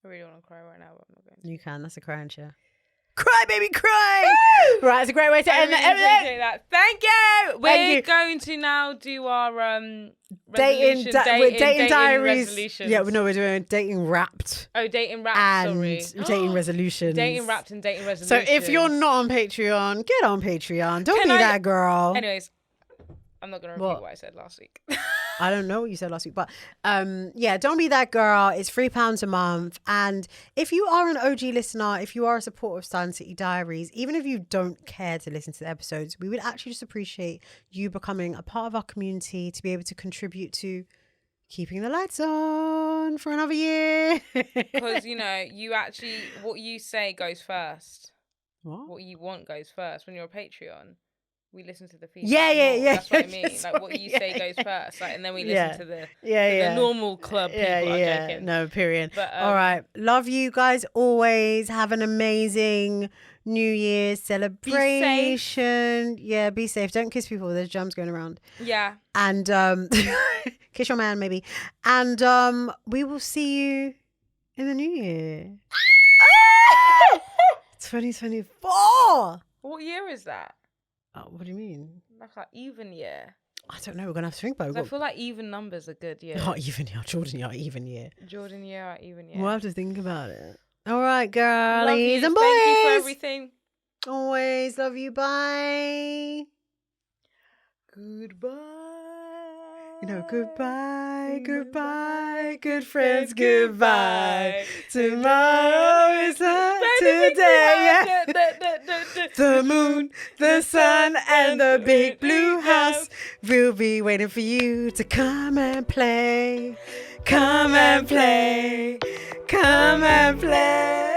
I really want to cry right now, but I'm not going to. You can. That's a crying chair. Cry, baby, cry! Woo! Right, it's a great way to end the episode. That. Thank you. We're going to now do our dating diaries. Yeah, no, we're doing dating wrapped. Oh, dating wrapped. And sorry. dating resolutions. Dating wrapped and dating resolutions. So if you're not on Patreon, get on Patreon. Don't be that girl. Anyways, I'm not going to repeat what I said last week. I don't know what you said last week, but yeah, don't be that girl. It's £3 a month. And if you are an OG listener, if you are a supporter of Silent City Diaries, even if you don't care to listen to the episodes, we would actually just appreciate you becoming a part of our community to be able to contribute to keeping the lights on for another year. Because, you know, you actually, what you say goes first. What you want goes first when you're a Patreon. We listen to the feedback. Yeah. That's what I mean. Like, what you say goes first, like, and then we listen to the normal club people. I'm joking. No, period. But, all right, love you guys always. Have an amazing New Year's celebration. Be safe. Don't kiss people. There's germs going around. Yeah. And kiss your man maybe. And we will see you in the new year. 2024. What year is that? What do you mean? That's like even year. I don't know. We're going to have to think about it. I feel like even numbers are good, yeah. Not even year. Jordan year, even year. Jordan year, even year. We'll have to think about it. All right, girlies and boys. Thank you for everything. Always love you. Bye. Goodbye. You know, goodbye, good friends, goodbye. Tomorrow is not today. The moon, the sun, and the big blue house will be waiting for you to come and play. Come and play. Come and play.